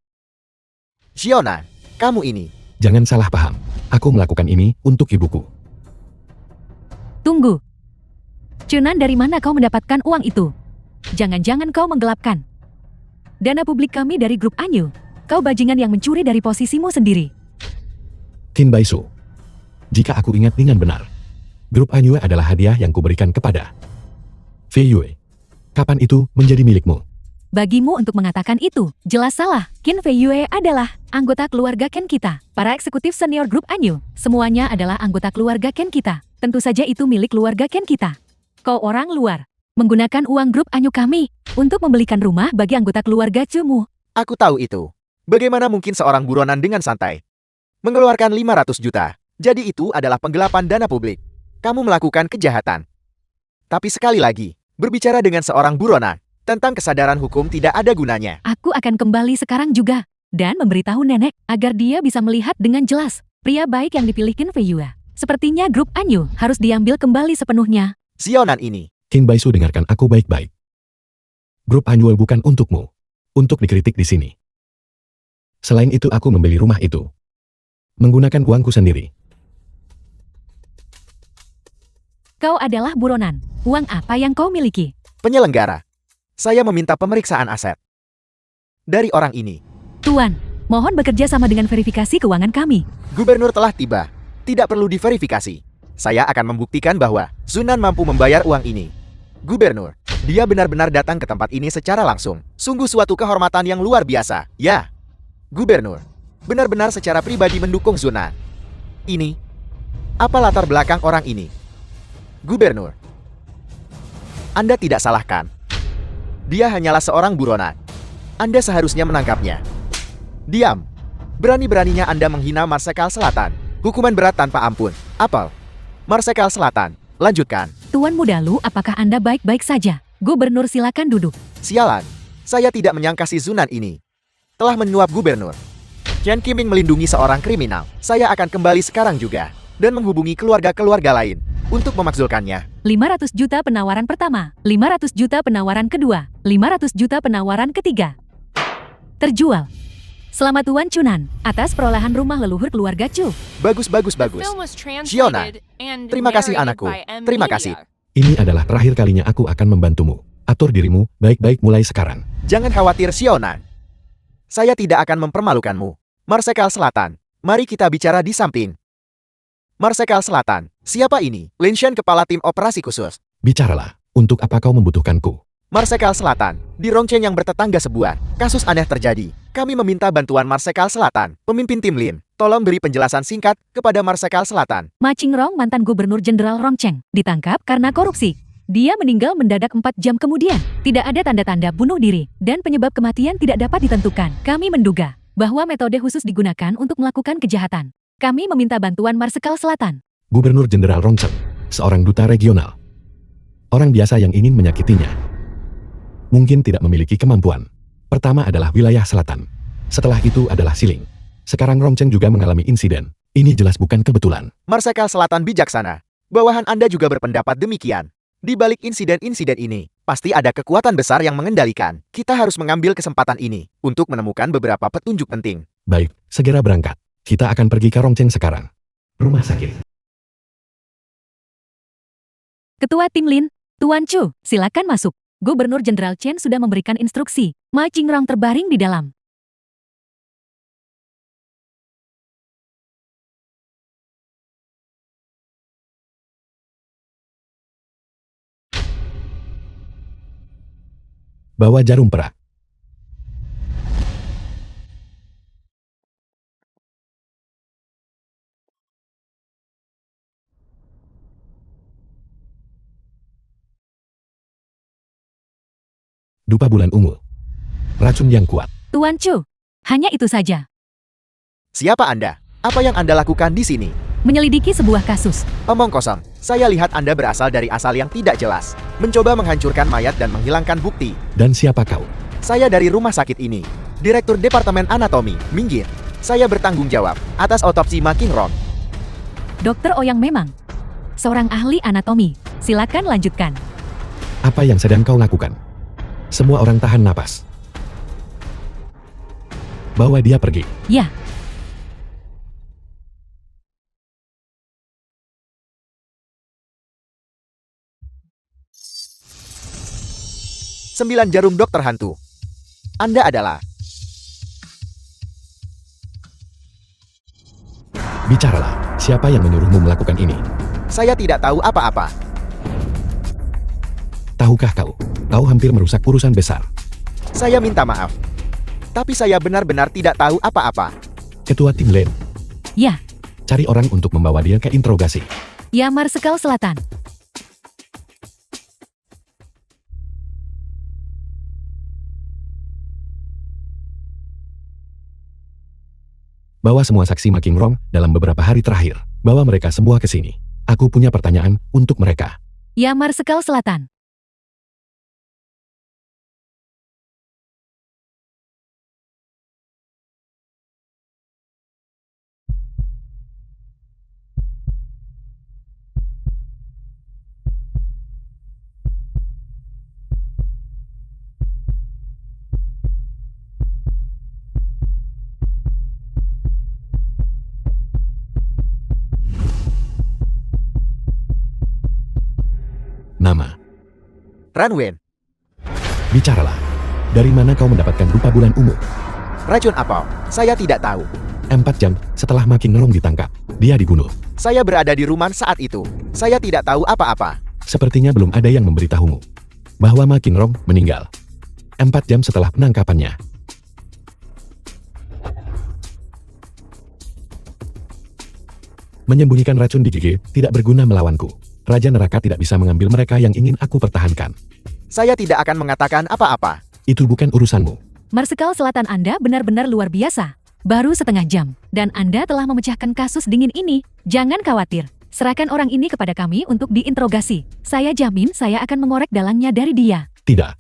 Xiona, kamu ini. Jangan salah paham. Aku melakukan ini untuk ibuku. Tunggu. Cunan, dari mana kau mendapatkan uang itu? Jangan-jangan kau menggelapkan dana publik kami dari grup Anyu. Kau bajingan yang mencuri dari posisimu sendiri. Qin Baisu. Jika aku ingat dengan benar, grup Anyue adalah hadiah yang kuberikan kepada Fei Yue. Kapan itu menjadi milikmu? Bagimu untuk mengatakan itu, jelas salah. Qin Fei Yue adalah anggota keluarga Ken kita. Para eksekutif senior grup Anyu, semuanya adalah anggota keluarga Ken kita. Tentu saja itu milik keluarga Ken kita. Kau orang luar, menggunakan uang grup Anyu kami untuk membelikan rumah bagi anggota keluarga Cumu. Aku tahu itu. Bagaimana mungkin seorang buronan dengan santai mengeluarkan 500 juta? Jadi itu adalah penggelapan dana publik. Kamu melakukan kejahatan. Tapi sekali lagi, berbicara dengan seorang buronan tentang kesadaran hukum tidak ada gunanya. Aku akan kembali sekarang juga dan memberitahu nenek agar dia bisa melihat dengan jelas pria baik yang dipilih Qin Fei Yue. Sepertinya grup Anyu harus diambil kembali sepenuhnya. Sionan ini. Qin Baisu, dengarkan aku baik-baik. Grup Anyue bukan untukmu. Untuk dikritik di sini. Selain itu aku membeli rumah itu menggunakan uangku sendiri. Kau adalah buronan. Uang apa yang kau miliki? Penyelenggara. Saya meminta pemeriksaan aset dari orang ini. Tuan, mohon bekerja sama dengan verifikasi keuangan kami. Gubernur telah tiba. Tidak perlu diverifikasi. Saya akan membuktikan bahwa Zunan mampu membayar uang ini. Gubernur, dia benar-benar datang ke tempat ini secara langsung. Sungguh suatu kehormatan yang luar biasa. Ya, Gubernur, benar-benar secara pribadi mendukung Zunan. Ini, apa latar belakang orang ini? Gubernur, Anda tidak salahkan. Dia hanyalah seorang buronan. Anda seharusnya menangkapnya. Diam. Berani-beraninya Anda menghina Marsekal Selatan. Hukuman berat tanpa ampun. Apel. Marsekal Selatan. Lanjutkan. Tuan Muda Lu, apakah Anda baik-baik saja? Gubernur, silakan duduk. Sialan. Saya tidak menyangka si Zunan ini telah menyuap Gubernur. Qian Qiming melindungi seorang kriminal. Saya akan kembali sekarang juga dan menghubungi keluarga-keluarga lain untuk memakzulkannya. 500 juta penawaran pertama, 500 juta penawaran kedua, 500 juta penawaran ketiga. Terjual. Selamat Tuan Cunan, atas perolehan rumah leluhur keluarga Chu. Bagus, bagus, bagus. Film was Xiona, translated and terima kasih narrated anakku. by M. Terima Media. kasih. Ini adalah terakhir kalinya aku akan membantumu. Atur dirimu baik-baik mulai sekarang. Jangan khawatir, Xiona. Saya tidak akan mempermalukanmu. Marsekal Selatan, mari kita bicara di samping. Marsekal Selatan, siapa ini? Lin Shen, kepala tim operasi khusus. Bicaralah, untuk apa kau membutuhkanku? Marsekal Selatan, di Rongcheng yang bertetangga sebuah kasus aneh terjadi. Kami meminta bantuan Marsekal Selatan. Pemimpin tim Lin, tolong beri penjelasan singkat kepada Marsekal Selatan. Ma Qingrong, mantan Gubernur Jenderal Rongcheng, ditangkap karena korupsi. Dia meninggal mendadak 4 jam kemudian. Tidak ada tanda-tanda bunuh diri, dan penyebab kematian tidak dapat ditentukan. Kami menduga bahwa metode khusus digunakan untuk melakukan kejahatan. Kami meminta bantuan Marsekal Selatan. Gubernur Jenderal Rongcheng, seorang duta regional. Orang biasa yang ingin menyakitinya mungkin tidak memiliki kemampuan. Pertama adalah wilayah selatan. Setelah itu adalah Siling. Sekarang Rongcheng juga mengalami insiden. Ini jelas bukan kebetulan. Marsekal Selatan bijaksana. Bawahan Anda juga berpendapat demikian. Di balik insiden-insiden ini, pasti ada kekuatan besar yang mengendalikan. Kita harus mengambil kesempatan ini untuk menemukan beberapa petunjuk penting. Baik, segera berangkat. Kita akan pergi ke Rongcheng sekarang. Rumah sakit. Ketua Tim Lin, Tuan Chu, silakan masuk. Gubernur Jenderal Chen sudah memberikan instruksi. Ma Qingrong terbaring di dalam. Bawa jarum perak. Dupa bulan ungu. Racun yang kuat. Tuan Chu, hanya itu saja. Siapa Anda? Apa yang Anda lakukan di sini? Menyelidiki sebuah kasus. Omong kosong. Saya lihat Anda berasal dari asal yang tidak jelas. Mencoba menghancurkan mayat dan menghilangkan bukti. Dan siapa kau? Saya dari rumah sakit ini. Direktur Departemen Anatomi, minggir. Saya bertanggung jawab atas otopsi Ma Qingrong. Dokter Ouyang memang seorang ahli anatomi. Silakan lanjutkan. Apa yang sedang kau lakukan? Semua orang tahan napas. Bawa dia pergi. Ya, 9 jarum dokter hantu. Anda adalah... Bicaralah, siapa yang menyuruhmu melakukan ini? Saya tidak tahu apa-apa. Tahukah kau? Kau hampir merusak urusan besar. Saya minta maaf. Tapi saya benar-benar tidak tahu apa-apa. Ketua tim Len, ya, cari orang untuk membawa dia ke interogasi. ya Marsekal Selatan. Bawa semua saksi Ma Qingrong dalam beberapa hari terakhir. Bawa mereka semua ke sini. Aku punya pertanyaan untuk mereka. Ya Marsekal Selatan. Nama, Ranwen, bicaralah. Dari mana kau mendapatkan rupa bulan ungu? racun apa? Saya tidak tahu. 4 jam setelah Ma Qingrong ditangkap, dia dibunuh. Saya berada di rumah saat itu. Saya tidak tahu apa-apa. Sepertinya belum ada yang memberitahumu bahwa Ma Qingrong meninggal 4 jam setelah penangkapannya. Menyembunyikan racun di gigi tidak berguna melawanku. Raja Neraka tidak bisa mengambil mereka yang ingin aku pertahankan. Saya tidak akan mengatakan apa-apa. Itu bukan urusanmu. Marsekal Selatan Anda benar-benar luar biasa. Baru setengah jam, dan Anda telah memecahkan kasus dingin ini. Jangan khawatir. Serahkan orang ini kepada kami untuk diinterogasi. Saya jamin saya akan mengorek dalangnya dari dia. Tidak.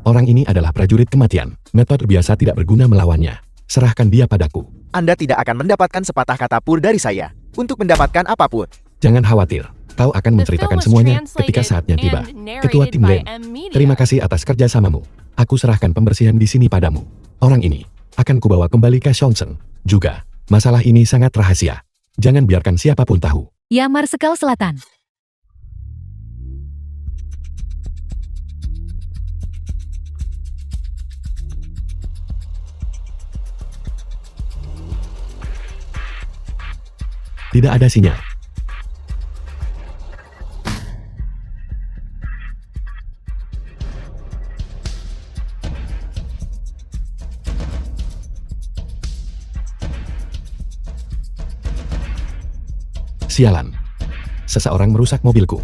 Orang ini adalah prajurit kematian. Metode biasa tidak berguna melawannya. Serahkan dia padaku. Anda tidak akan mendapatkan sepatah kata pun dari saya. Untuk mendapatkan apapun. Jangan khawatir. Kau akan menceritakan semuanya ketika saatnya tiba. Ketua tim Len, terima kasih atas kerjasamamu. Aku serahkan pembersihan di sini padamu. Orang ini akan kubawa kembali ke Shongsheng. Juga, masalah ini sangat rahasia. Jangan biarkan siapapun tahu. Ya Marsekal Selatan. Tidak ada sinyal. Sialan. Seseorang merusak mobilku.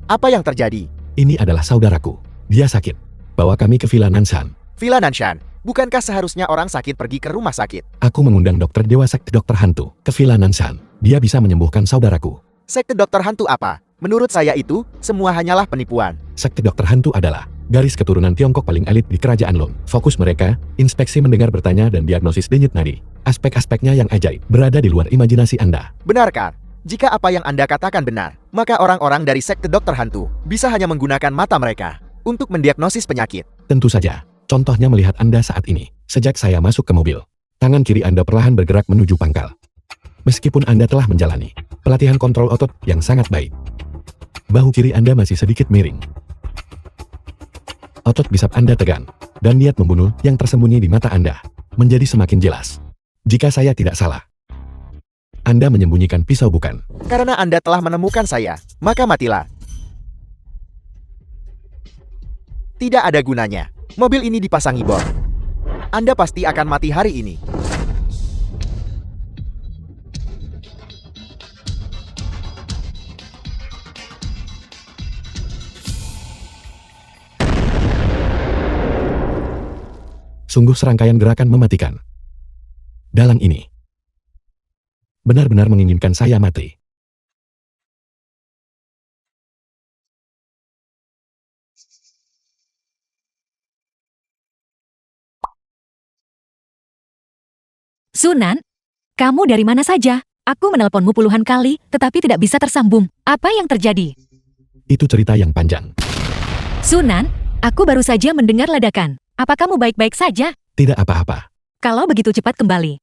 Apa yang terjadi? Ini adalah saudaraku. Dia sakit. Bawa kami ke Villa Nanshan. Villa Nanshan, bukankah seharusnya orang sakit pergi ke rumah sakit? Aku mengundang dokter Dewa Sekte Dokter Hantu ke Villa Nanshan. Dia bisa menyembuhkan saudaraku. Sekte dokter hantu apa? Menurut saya itu, semua hanyalah penipuan. Sekte Dokter Hantu adalah garis keturunan Tiongkok paling elit di kerajaan Long. Fokus mereka, inspeksi mendengar bertanya dan diagnosis denyut nadi. Aspek-aspeknya yang ajaib, berada di luar imajinasi Anda. Benarkah? Jika apa yang Anda katakan benar, maka orang-orang dari sekte dokter hantu bisa hanya menggunakan mata mereka untuk mendiagnosis penyakit. Tentu saja, contohnya melihat Anda saat ini. Sejak saya masuk ke mobil, tangan kiri Anda perlahan bergerak menuju pangkal. Meskipun Anda telah menjalani pelatihan kontrol otot yang sangat baik, bahu kiri Anda masih sedikit miring. Otot bisap Anda tegang, dan niat membunuh yang tersembunyi di mata Anda menjadi semakin jelas. Jika saya tidak salah, Anda menyembunyikan pisau bukan? Karena Anda telah menemukan saya, maka matilah. Tidak ada gunanya. Mobil ini dipasangi bom. Anda pasti akan mati hari ini. Sungguh serangkaian gerakan mematikan. Dalang ini benar-benar menginginkan saya mati. Sunan, kamu dari mana saja? Aku menelponmu puluhan kali, tetapi tidak bisa tersambung. Apa yang terjadi? Itu cerita yang panjang. Sunan, aku baru saja mendengar ledakan. Apa kamu baik-baik saja? Tidak apa-apa. Kalau begitu cepat kembali.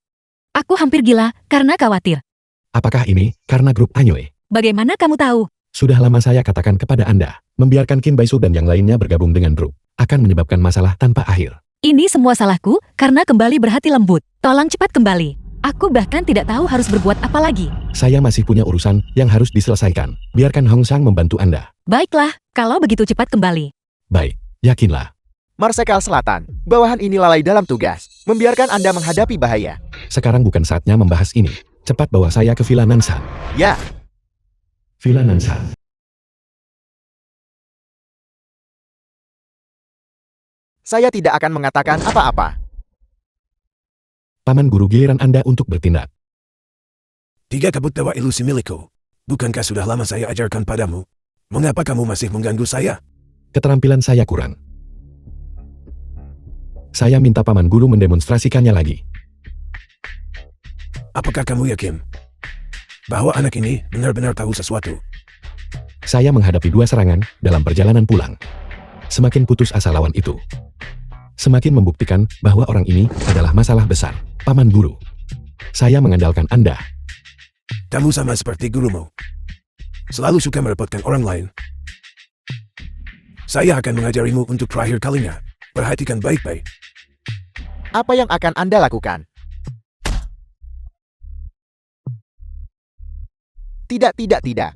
Aku hampir gila karena khawatir. Apakah ini karena grup Anyue? Bagaimana kamu tahu? Sudah lama saya katakan kepada Anda, membiarkan Kim Baisu dan yang lainnya bergabung dengan grup akan menyebabkan masalah tanpa akhir. Ini semua salahku karena kembali berhati lembut. Tolong cepat kembali. Aku bahkan tidak tahu harus berbuat apa lagi. Saya masih punya urusan yang harus diselesaikan. Biarkan Hong Sang membantu Anda. Baiklah, kalau begitu cepat kembali. Baik, yakinlah. Marsekal Selatan, bawahan ini lalai dalam tugas, membiarkan Anda menghadapi bahaya. Sekarang bukan saatnya membahas ini. Cepat bawa saya ke Villa Nansan. Ya, Villa Nansan. saya tidak akan mengatakan apa-apa. Paman guru giliran Anda untuk bertindak. 3 kabut dewa ilusi milikku. Bukankah sudah lama saya ajarkan padamu? Mengapa kamu masih mengganggu saya? Keterampilan saya kurang. Saya minta paman guru mendemonstrasikannya lagi. Apakah kamu yakin bahwa anak ini benar-benar tahu sesuatu? Saya menghadapi 2 serangan dalam perjalanan pulang. Semakin putus asa lawan itu, semakin membuktikan bahwa orang ini adalah masalah besar. Paman guru, saya mengandalkan Anda. Kamu sama seperti gurumu. Selalu suka merepotkan orang lain. Saya akan mengajarimu untuk terakhir kalinya. Perhatikan baik-baik. Apa yang akan Anda lakukan? Tidak, tidak, tidak.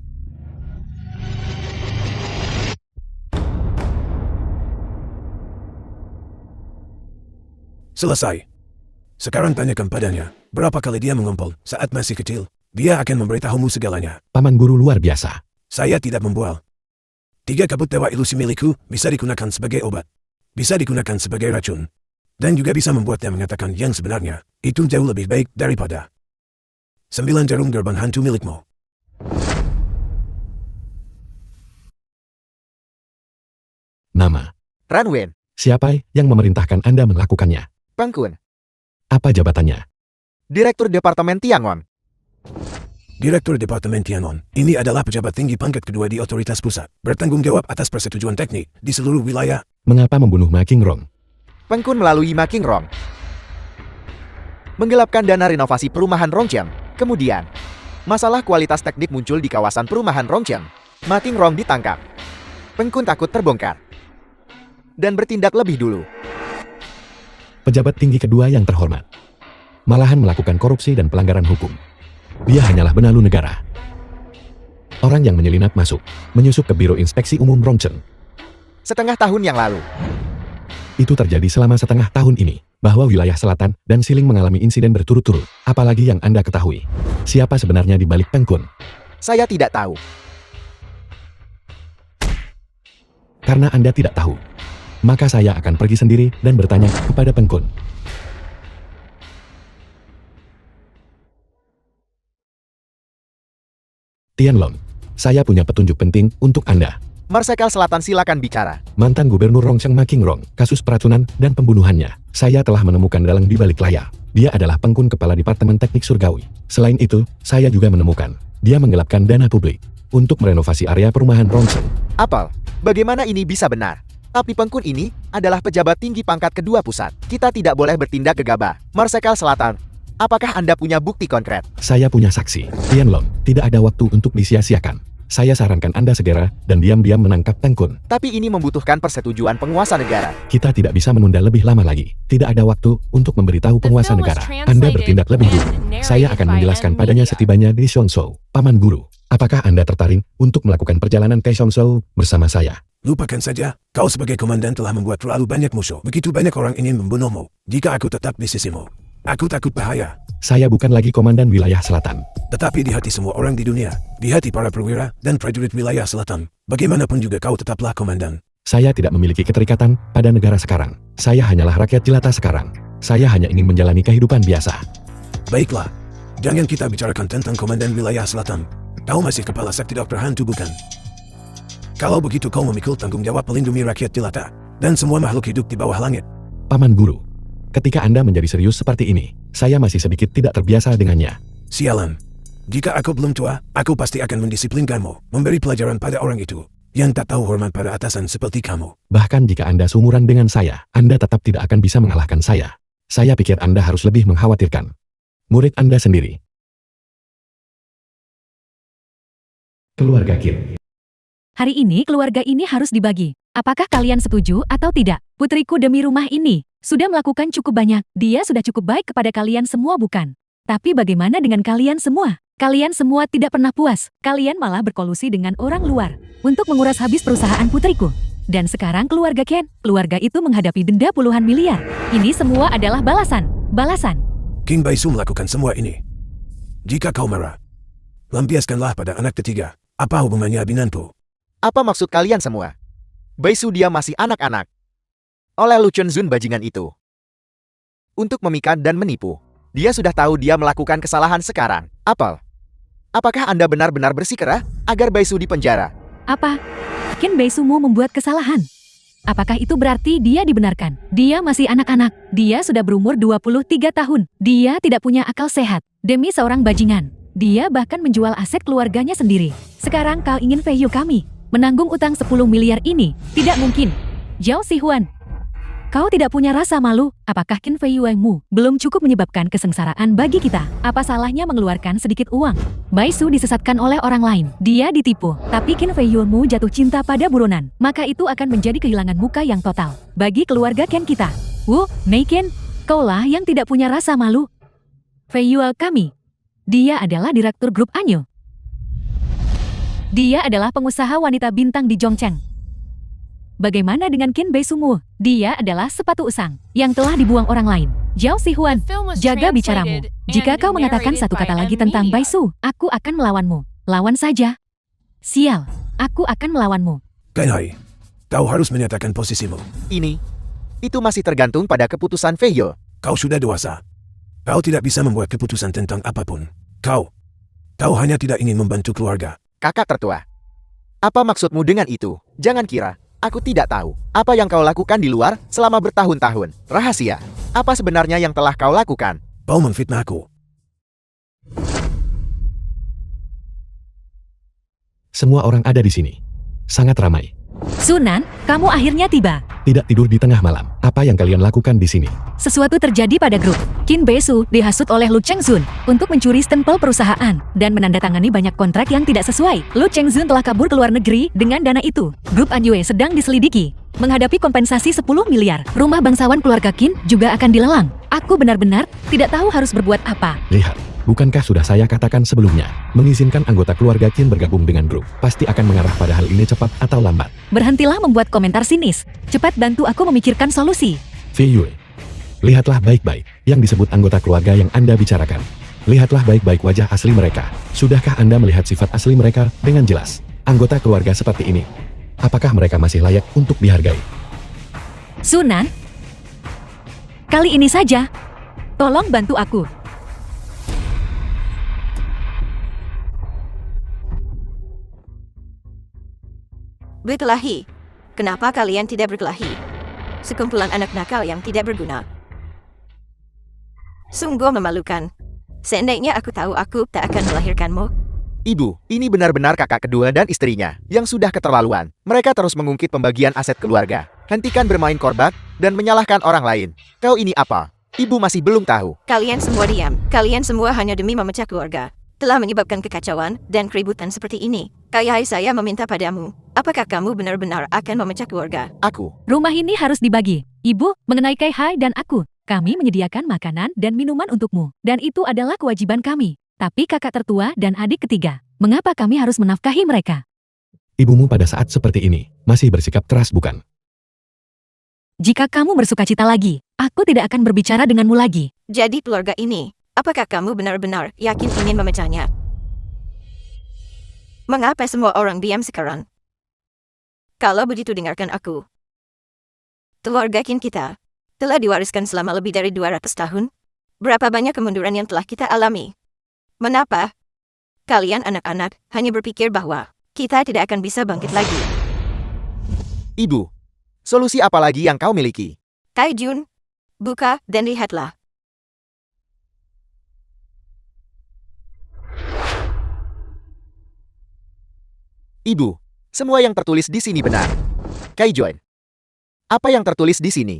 Selesai. Sekarang tanyakan padanya, berapa kali dia mengumpul saat masih kecil. Dia akan memberitahumu segalanya. Paman guru luar biasa. Saya tidak membual. 3 kabut dewa ilusi milikku bisa digunakan sebagai obat. Bisa digunakan sebagai racun. Dan juga bisa membuatnya mengatakan yang sebenarnya. Itu jauh lebih baik daripada 9 jarum gerbang hantu milikmu. Nama. Ranwen, Siapa yang memerintahkan Anda melakukannya? Pengkun, Apa jabatannya? Direktur Departemen Tiangon. Direktur Departemen Tiangon, ini adalah pejabat tinggi pangkat kedua di otoritas pusat. Bertanggung jawab atas persetujuan teknik di seluruh wilayah. Mengapa membunuh Ma Qingrong? Pengkun melalui Ma Qingrong. Menggelapkan dana renovasi perumahan Rongcheng. Kemudian, masalah kualitas teknik muncul di kawasan perumahan Rongcheng. Ma Qingrong ditangkap. Pengkun takut terbongkar. Dan bertindak lebih dulu. Pejabat tinggi kedua yang terhormat. Malahan melakukan korupsi dan pelanggaran hukum. Dia hanyalah benalu negara. Orang yang menyelinap masuk, menyusup ke Biro Inspeksi Umum Rongcheng. Setengah tahun yang lalu. Itu terjadi selama setengah tahun ini, bahwa wilayah selatan dan Siling mengalami insiden berturut-turut. Apalagi yang Anda ketahui. Siapa sebenarnya di balik Pengkun? Saya tidak tahu. Karena Anda tidak tahu, maka saya akan pergi sendiri dan bertanya kepada Pengkun. Tianlong, saya punya petunjuk penting untuk Anda. Marsekal Selatan silakan bicara. Mantan Gubernur Rongcheng Ma Qingrong, kasus peracunan dan pembunuhannya. Saya telah menemukan dalang di balik layar. Dia adalah Pengkun Kepala Departemen Teknik Surgawi. Selain itu, saya juga menemukan dia menggelapkan dana publik untuk merenovasi area perumahan Rongcheng. Apel, bagaimana ini bisa benar? Tapi Pengkun ini adalah pejabat tinggi pangkat kedua pusat. Kita tidak boleh bertindak gegabah. Marsekal Selatan, apakah Anda punya bukti konkret? Saya punya saksi. Tianlong, tidak ada waktu untuk disia-siakan. Saya sarankan Anda segera dan diam-diam menangkap Teng Kun. Tapi ini membutuhkan persetujuan penguasa negara. Kita tidak bisa menunda lebih lama lagi. Tidak ada waktu untuk memberitahu penguasa film was negara. Anda bertindak lebih dulu. translated Saya and akan narrated menjelaskan by padanya media. setibanya di Xiongzhou. Paman Guru, apakah Anda tertarik untuk melakukan perjalanan ke Xiongzhou bersama saya? Lupakan saja, kau sebagai komandan telah membuat terlalu banyak musuh. Begitu banyak orang ingin membunuhmu. Jika aku tetap di sisimu, aku takut bahaya. Saya bukan lagi komandan wilayah selatan. Tetapi di hati semua orang di dunia, di hati para perwira dan prajurit wilayah selatan, bagaimanapun juga kau tetaplah komandan. Saya tidak memiliki keterikatan pada negara sekarang. Saya hanyalah rakyat jelata sekarang. Saya hanya ingin menjalani kehidupan biasa. Baiklah, jangan kita bicarakan tentang komandan wilayah selatan. Kau masih kepala sekte dokter hantu bukan? Kalau begitu kau memikul tanggung jawab melindungi rakyat jelata dan semua makhluk hidup di bawah langit. Paman Guru, ketika Anda menjadi serius seperti ini, saya masih sedikit tidak terbiasa dengannya. Sialan. Jika aku belum tua, aku pasti akan mendisiplinkanmu, memberi pelajaran pada orang itu yang tak tahu hormat pada atasan seperti kamu. Bahkan jika Anda seumuran dengan saya, Anda tetap tidak akan bisa mengalahkan saya. Saya pikir Anda harus lebih mengkhawatirkan murid Anda sendiri. Keluarga Qin. Hari ini keluarga ini harus dibagi. Apakah kalian setuju atau tidak? Putriku demi rumah ini sudah melakukan cukup banyak. Dia sudah cukup baik kepada kalian semua bukan? Tapi bagaimana dengan kalian semua? Kalian semua tidak pernah puas. Kalian malah berkolusi dengan orang luar untuk menguras habis perusahaan putriku. Dan sekarang keluarga Ken, keluarga itu menghadapi denda puluhan miliar. Ini semua adalah balasan. Balasan. King Baisu melakukan semua ini. Jika kau marah, lampiaskanlah pada anak ketiga. Apa hubungannya binanku? Apa maksud kalian semua? Baisu dia masih anak-anak. Oleh Lu Chunzun bajingan itu. Untuk memikat dan menipu. Dia sudah tahu dia melakukan kesalahan sekarang. Apakah Anda benar-benar bersikeras agar Baisu dipenjara? Apa? Ken Baisumu membuat kesalahan? Apakah itu berarti dia dibenarkan? Dia masih anak-anak. Dia sudah berumur 23 tahun. Dia tidak punya akal sehat. Demi seorang bajingan. Dia bahkan menjual aset keluarganya sendiri. Sekarang kau ingin Fei Yu kami menanggung utang 10 miliar ini? Tidak mungkin. Zhao Sihuan. Kau tidak punya rasa malu? Apakah Qin Fei Yumu belum cukup menyebabkan kesengsaraan bagi kita? Apa salahnya mengeluarkan sedikit uang? Baisu disesatkan oleh orang lain. Dia ditipu. Tapi Qin Fei Yumu jatuh cinta pada buronan. Maka itu akan menjadi kehilangan muka yang total bagi keluarga Ken kita. Wu, Mei Ken, kaulah yang tidak punya rasa malu. Fei Yu kami. Dia adalah direktur grup Anyo. Dia adalah pengusaha wanita bintang di Zhongcheng. Bagaimana dengan Qin Baisumu? Dia adalah sepatu usang yang telah dibuang orang lain. Zhao Sihuan, Film was jaga bicaramu. translated Jika and kau mengatakan narrated satu by kata lagi N tentang Media. Baisu, aku akan melawanmu. Lawan saja. Sial, aku akan melawanmu. Kenhai, kau harus menyatakan posisimu. Itu masih tergantung pada keputusan Fei Yu. Kau sudah dewasa. Kau tidak bisa membuat keputusan tentang apapun. Kau hanya tidak ingin membantu keluarga. Kakak tertua. Apa maksudmu dengan itu? Jangan kira aku tidak tahu apa yang kau lakukan di luar selama bertahun-tahun. Rahasia. Apa sebenarnya yang telah kau lakukan? Kau memfitnahku. Semua orang ada di sini. Sangat ramai. Sunan, kamu akhirnya tiba. Tidak tidur di tengah malam. Apa yang kalian lakukan di sini? Sesuatu terjadi pada grup. Qin Baisu dihasut oleh Lu Chengzun untuk mencuri stempel perusahaan dan menandatangani banyak kontrak yang tidak sesuai. Lu Chengzun telah kabur ke luar negeri dengan dana itu. Grup Anyue sedang diselidiki. Menghadapi kompensasi 10 miliar. Rumah bangsawan keluarga Qin juga akan dilelang. Aku benar-benar tidak tahu harus berbuat apa. Lihat, bukankah sudah saya katakan sebelumnya, mengizinkan anggota keluarga Qin bergabung dengan grup, pasti akan mengarah pada hal ini cepat atau lambat. Berhentilah membuat komentar sinis. Cepat bantu aku memikirkan solusi. Fei Yue, lihatlah baik-baik yang disebut anggota keluarga yang Anda bicarakan. Lihatlah baik-baik wajah asli mereka. Sudahkah Anda melihat sifat asli mereka dengan jelas? Anggota keluarga seperti ini, apakah mereka masih layak untuk dihargai? Sunan, kali ini saja, tolong bantu aku. Berkelahi. Kenapa kalian tidak berkelahi? Sekumpulan anak nakal yang tidak berguna. Sungguh memalukan. Seandainya aku tahu aku tak akan melahirkanmu. Ibu, ini benar-benar kakak kedua dan istrinya yang sudah keterlaluan. Mereka terus mengungkit pembagian aset keluarga. Hentikan bermain korban dan menyalahkan orang lain. Kau ini apa? Ibu masih belum tahu. Kalian semua diam. Kalian semua hanya demi memecah keluarga. telah menyebabkan kekacauan dan keributan seperti ini. Kayai saya meminta padamu, apakah kamu benar-benar akan memecah keluarga? Aku. Rumah ini harus dibagi. Ibu, mengenai Kai Hai dan aku, kami menyediakan makanan dan minuman untukmu. Dan itu adalah kewajiban kami. Tapi kakak tertua dan adik ketiga, mengapa kami harus menafkahi mereka? Ibumu pada saat seperti ini masih bersikap keras bukan? Jika kamu bersukacita lagi, aku tidak akan berbicara denganmu lagi. Jadi keluarga ini, apakah kamu benar-benar yakin ingin memecahnya? Mengapa semua orang diam sekarang? Kalau begitu dengarkan aku. Keluarga Qin kita telah diwariskan selama lebih dari 200 tahun. Berapa banyak kemunduran yang telah kita alami? Mengapa kalian anak-anak hanya berpikir bahwa kita tidak akan bisa bangkit lagi? Ibu, solusi apa lagi yang kau miliki? Kai Jun, buka dan lihatlah. Ibu, semua yang tertulis di sini benar. Kai Juan. Apa yang tertulis di sini?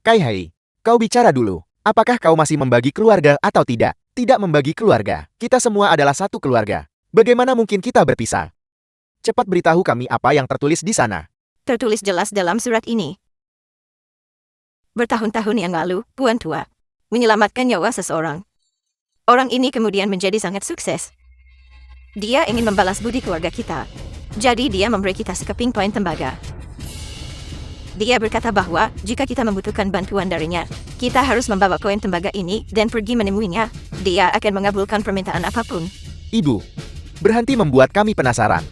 Kai Hai, kau bicara dulu. Apakah kau masih membagi keluarga atau tidak? Tidak membagi keluarga. Kita semua adalah satu keluarga. Bagaimana mungkin kita berpisah? Cepat beritahu kami apa yang tertulis di sana. Tertulis jelas dalam surat ini. Bertahun-tahun yang lalu, Puan Tua menyelamatkan nyawa seseorang. Orang ini kemudian menjadi sangat sukses. Dia ingin membalas budi keluarga kita. Jadi dia memberi kita sekeping poin tembaga. Dia berkata bahwa jika kita membutuhkan bantuan darinya, kita harus membawa koin tembaga ini dan pergi menemuinya. Dia akan mengabulkan permintaan apapun. Ibu, berhenti membuat kami penasaran.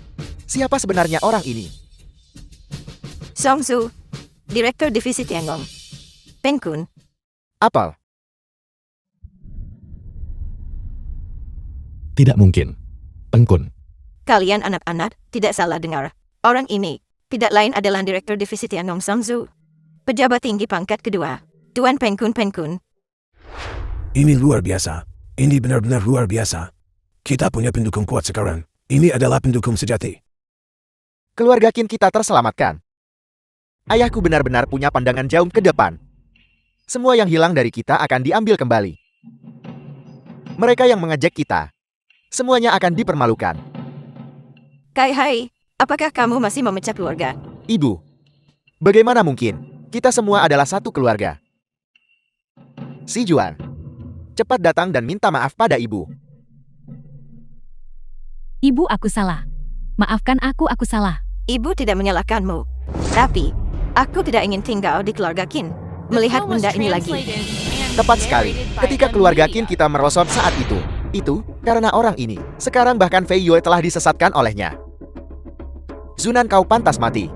Siapa sebenarnya orang ini? Song Su, Direktur Divisi Tiangong. Peng Kun, Apel. Tidak mungkin. Pengkun. kalian anak-anak tidak salah dengar. Orang ini tidak lain adalah Direktur Divisi Tiangong Song Su. Pejabat tinggi pangkat kedua, Tuan Peng Kun Peng Kun. Ini luar biasa. Ini benar-benar luar biasa. Kita punya pendukung kuat sekarang. Ini adalah pendukung sejati. Keluarga Qin kita terselamatkan. Ayahku benar-benar punya pandangan jauh ke depan. Semua yang hilang dari kita akan diambil kembali. Mereka yang mengejek kita, semuanya akan dipermalukan. Kai Hai, apakah kamu masih memecah keluarga? Ibu, bagaimana mungkin? Kita semua adalah satu keluarga. Si Juan, cepat datang dan minta maaf pada ibu. Ibu, aku salah. Maafkan aku salah. Ibu tidak menyalahkanmu. Tapi, aku tidak ingin tinggal di keluarga Qin. Melihat film was benda ini lagi. translated and Tepat sekali, narrated by ketika keluarga Media. Qin kita merosot saat itu. Itu karena orang ini. Sekarang bahkan Fei Yue telah disesatkan olehnya. Zunan, kau pantas mati.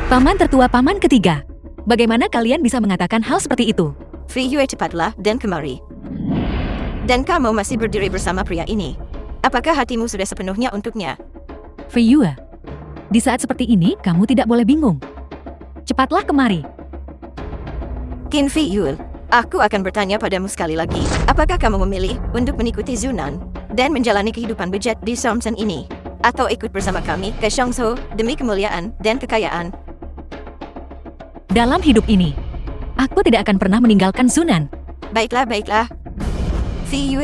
Paman tertua paman ketiga. Bagaimana kalian bisa mengatakan hal seperti itu? Fei Yue, cepatlah dan kemari. Dan kamu masih berdiri bersama pria ini. Apakah hatimu sudah sepenuhnya untuknya? Fei Yue, di saat seperti ini kamu tidak boleh bingung. Cepatlah kemari. Qin Fei Yue, aku akan bertanya padamu sekali lagi. Apakah kamu memilih untuk mengikuti Zunan dan menjalani kehidupan bejat di Somsen ini? Atau ikut bersama kami ke Shangzhou demi kemuliaan dan kekayaan? Dalam hidup ini, aku tidak akan pernah meninggalkan Sunan. Baiklah, baiklah. Fei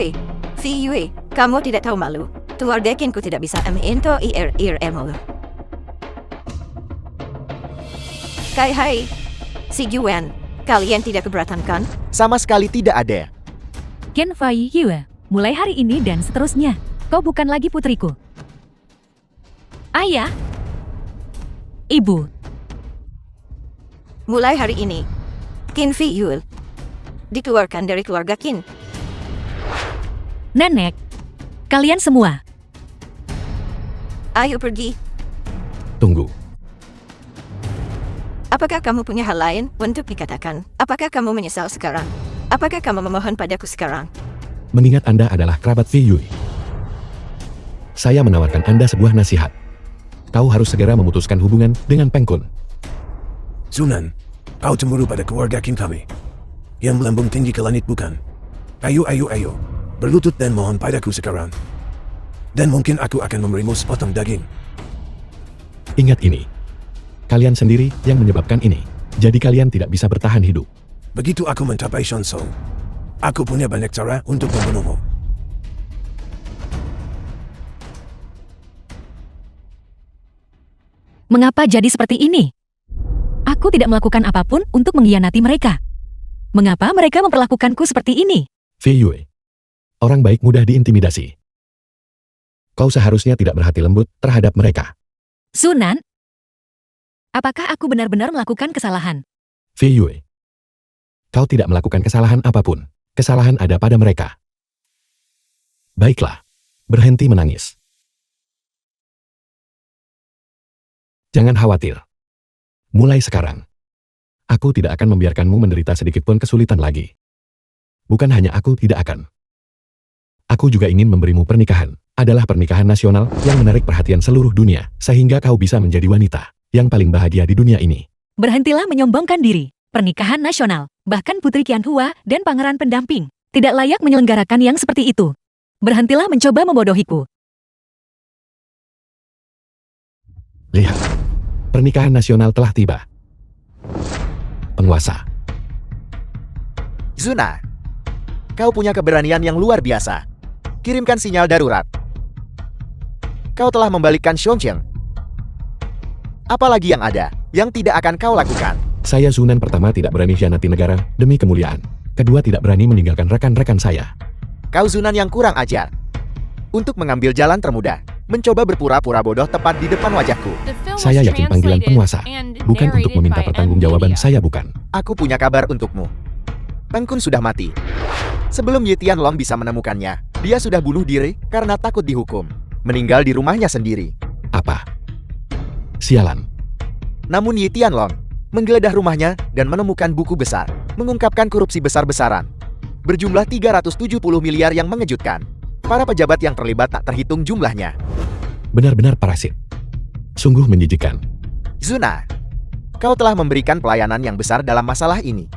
Yue, kamu tidak tahu malu. Keluarga Qinku tidak bisa menginto emu. Kai Hai, si Yuan, kalian tidak keberatan kan? Sama sekali tidak ada. Ken Fei Yue, mulai hari ini dan seterusnya, kau bukan lagi putriku. Ayah, Ibu, Mulai hari ini, Qin Fei Yue dikeluarkan dari keluarga Qin. Nenek, kalian semua. Ayo pergi. Tunggu. Apakah kamu punya hal lain untuk dikatakan? Apakah kamu menyesal sekarang? Apakah kamu memohon padaku sekarang? Mengingat Anda adalah kerabat Fei Yue, saya menawarkan Anda sebuah nasihat. Kau harus segera memutuskan hubungan dengan Peng Kun. Zunan, kau cemburu pada keluarga Qin kami. Yang melambung tinggi ke langit bukan? Ayo. Berlutut dan mohon padaku sekarang. Dan mungkin aku akan memberimu sepotong daging. Ingat ini. Kalian sendiri yang menyebabkan ini. Jadi kalian tidak bisa bertahan hidup. Begitu aku mencapai Shangzhou, aku punya banyak cara untuk membunuhmu. Mengapa jadi seperti ini? Aku tidak melakukan apapun untuk mengkhianati mereka. Mengapa mereka memperlakukanku seperti ini? Fei Yue. Orang baik mudah diintimidasi. Kau seharusnya tidak berhati lembut terhadap mereka. Sunan, apakah aku benar-benar melakukan kesalahan? Fei Yue. Kau tidak melakukan kesalahan apapun. Kesalahan ada pada mereka. Baiklah. Berhenti menangis. Jangan khawatir. Mulai sekarang, aku tidak akan membiarkanmu menderita sedikitpun kesulitan lagi. Bukan hanya aku tidak akan. Aku juga ingin memberimu pernikahan. Adalah pernikahan nasional yang menarik perhatian seluruh dunia, sehingga kau bisa menjadi wanita yang paling bahagia di dunia ini. Berhentilah menyombongkan diri. Pernikahan nasional, bahkan Putri Qianhua dan Pangeran Pendamping, tidak layak menyelenggarakan yang seperti itu. Berhentilah mencoba membodohiku. Lihat, pernikahan nasional telah tiba. Penguasa. Zuna, kau punya keberanian yang luar biasa. Kirimkan sinyal darurat. Kau telah membalikkan Xiongqiang. Apalagi yang ada, yang tidak akan kau lakukan? Saya Sunan pertama tidak berani khianati negara demi kemuliaan. Kedua tidak berani meninggalkan rekan-rekan saya. Kau Zunan yang kurang ajar. Untuk mengambil jalan termudah, mencoba berpura-pura bodoh tepat di depan wajahku. The film was Saya yakin panggilan translated penguasa, and bukan untuk narrated meminta by pertanggungjawaban Media. saya bukan. Aku punya kabar untukmu. Peng Kun sudah mati. Sebelum Yi Tianlong bisa menemukannya, dia sudah bunuh diri karena takut dihukum. Meninggal di rumahnya sendiri. Apa? Sialan. Namun Yi Tianlong menggeledah rumahnya dan menemukan buku besar, mengungkapkan korupsi besar-besaran. Berjumlah 370 miliar yang mengejutkan. Para pejabat yang terlibat tak terhitung jumlahnya. Benar-benar parasit. Sungguh menjijikkan. Zuna, kau telah memberikan pelayanan yang besar dalam masalah ini.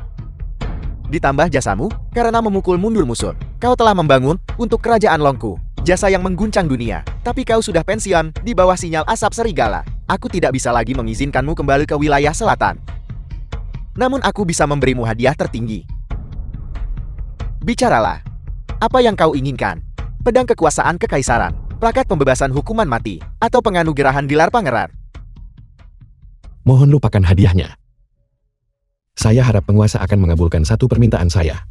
Ditambah jasamu karena memukul mundur musuh. Kau telah membangun untuk kerajaan Longku, jasa yang mengguncang dunia. Tapi kau sudah pensiun di bawah sinyal asap serigala. Aku tidak bisa lagi mengizinkanmu kembali ke wilayah selatan. Namun aku bisa memberimu hadiah tertinggi. Bicaralah. Apa yang kau inginkan? Pedang kekuasaan kekaisaran, plakat pembebasan hukuman mati, atau penganugerahan gelar pangeran? Mohon lupakan hadiahnya. Saya harap penguasa akan mengabulkan satu permintaan saya.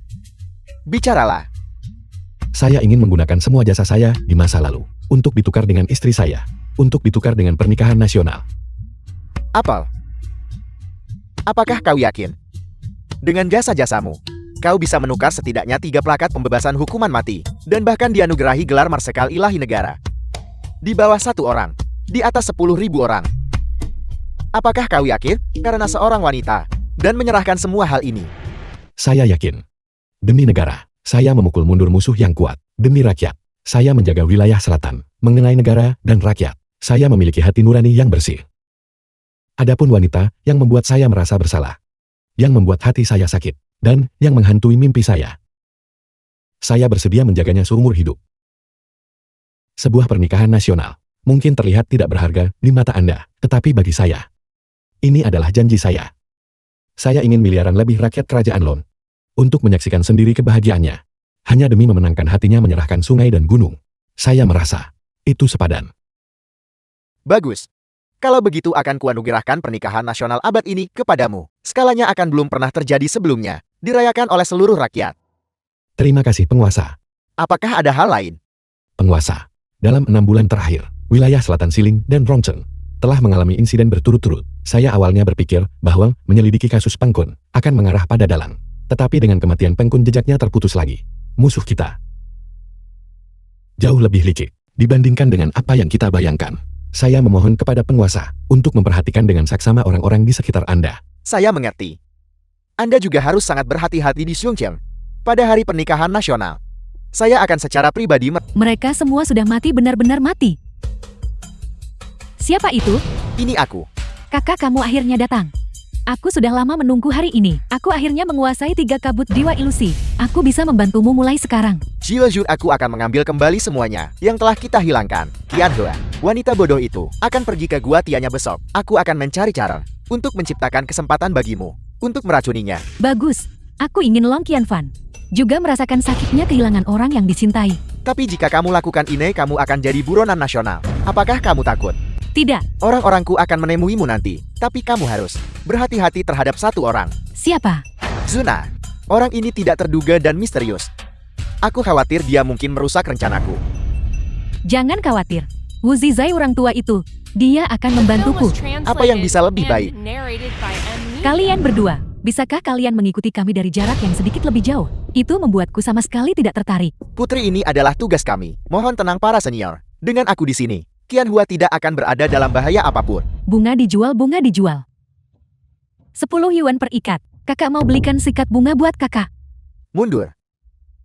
Bicaralah. Saya ingin menggunakan semua jasa saya di masa lalu untuk ditukar dengan istri saya, untuk ditukar dengan pernikahan nasional. Apel. Apakah kau yakin? Dengan jasa-jasamu, kau bisa menukar setidaknya 3 plakat pembebasan hukuman mati, dan bahkan dianugerahi gelar Marsekal Ilahi Negara. Di bawah 1 orang, di atas 10.000 orang. Apakah kau yakin karena seorang wanita, dan menyerahkan semua hal ini? Saya yakin. Demi negara, saya memukul mundur musuh yang kuat. Demi rakyat, saya menjaga wilayah selatan, mengenai negara dan rakyat. Saya memiliki hati nurani yang bersih. Adapun wanita yang membuat saya merasa bersalah, yang membuat hati saya sakit, dan yang menghantui mimpi saya. Saya bersedia menjaganya seumur hidup. Sebuah pernikahan nasional mungkin terlihat tidak berharga di mata Anda, tetapi bagi saya, ini adalah janji saya. Saya ingin miliaran lebih rakyat kerajaan Lon untuk menyaksikan sendiri kebahagiaannya, hanya demi memenangkan hatinya menyerahkan sungai dan gunung. Saya merasa itu sepadan. Bagus. Kalau begitu akan kuanugerahkan pernikahan nasional abad ini kepadamu. Skalanya akan belum pernah terjadi sebelumnya, dirayakan oleh seluruh rakyat. Terima kasih penguasa. Apakah ada hal lain? Penguasa, dalam 6 bulan terakhir, wilayah Selatan Siling dan Rongcheng telah mengalami insiden berturut-turut. Saya awalnya berpikir bahwa menyelidiki kasus Peng Kun akan mengarah pada dalang. Tetapi dengan kematian Peng Kun jejaknya terputus lagi. Musuh kita jauh lebih licik dibandingkan dengan apa yang kita bayangkan. Saya memohon kepada penguasa untuk memperhatikan dengan saksama orang-orang di sekitar Anda. Saya mengerti. Anda juga harus sangat berhati-hati di Xiongqiang pada hari pernikahan nasional. Saya akan secara pribadi Mereka semua sudah mati, benar-benar mati. Siapa itu? Ini aku. Kakak kamu akhirnya datang. Aku sudah lama menunggu hari ini. Aku akhirnya menguasai 3 kabut dewa ilusi. Aku bisa membantumu mulai sekarang. Jiozur, aku akan mengambil kembali semuanya yang telah kita hilangkan. Qianhua, wanita bodoh itu, akan pergi ke gua Tianya besok. Aku akan mencari cara untuk menciptakan kesempatan bagimu untuk meracuninya. Bagus. Aku ingin Long Qianfan juga merasakan sakitnya kehilangan orang yang dicintai. Tapi jika kamu lakukan ini, kamu akan jadi buronan nasional. Apakah kamu takut? Tidak. Orang-orangku akan menemuimu nanti, tapi kamu harus berhati-hati terhadap satu orang. Siapa? Zuna. Orang ini tidak terduga dan misterius. Aku khawatir dia mungkin merusak rencanaku. Jangan khawatir. Wu Zizai orang tua itu. Dia akan The film membantuku. was translated Apa yang bisa lebih and baik? narrated by M. Neely. Kalian berdua, bisakah kalian mengikuti kami dari jarak yang sedikit lebih jauh? Itu membuatku sama sekali tidak tertarik. Putri ini adalah tugas kami. Mohon tenang para senior. Dengan aku di sini, Qian Hua tidak akan berada dalam bahaya apapun. Bunga dijual, bunga dijual. 10 yuan per ikat. Kakak mau belikan sikat bunga buat kakak. Mundur.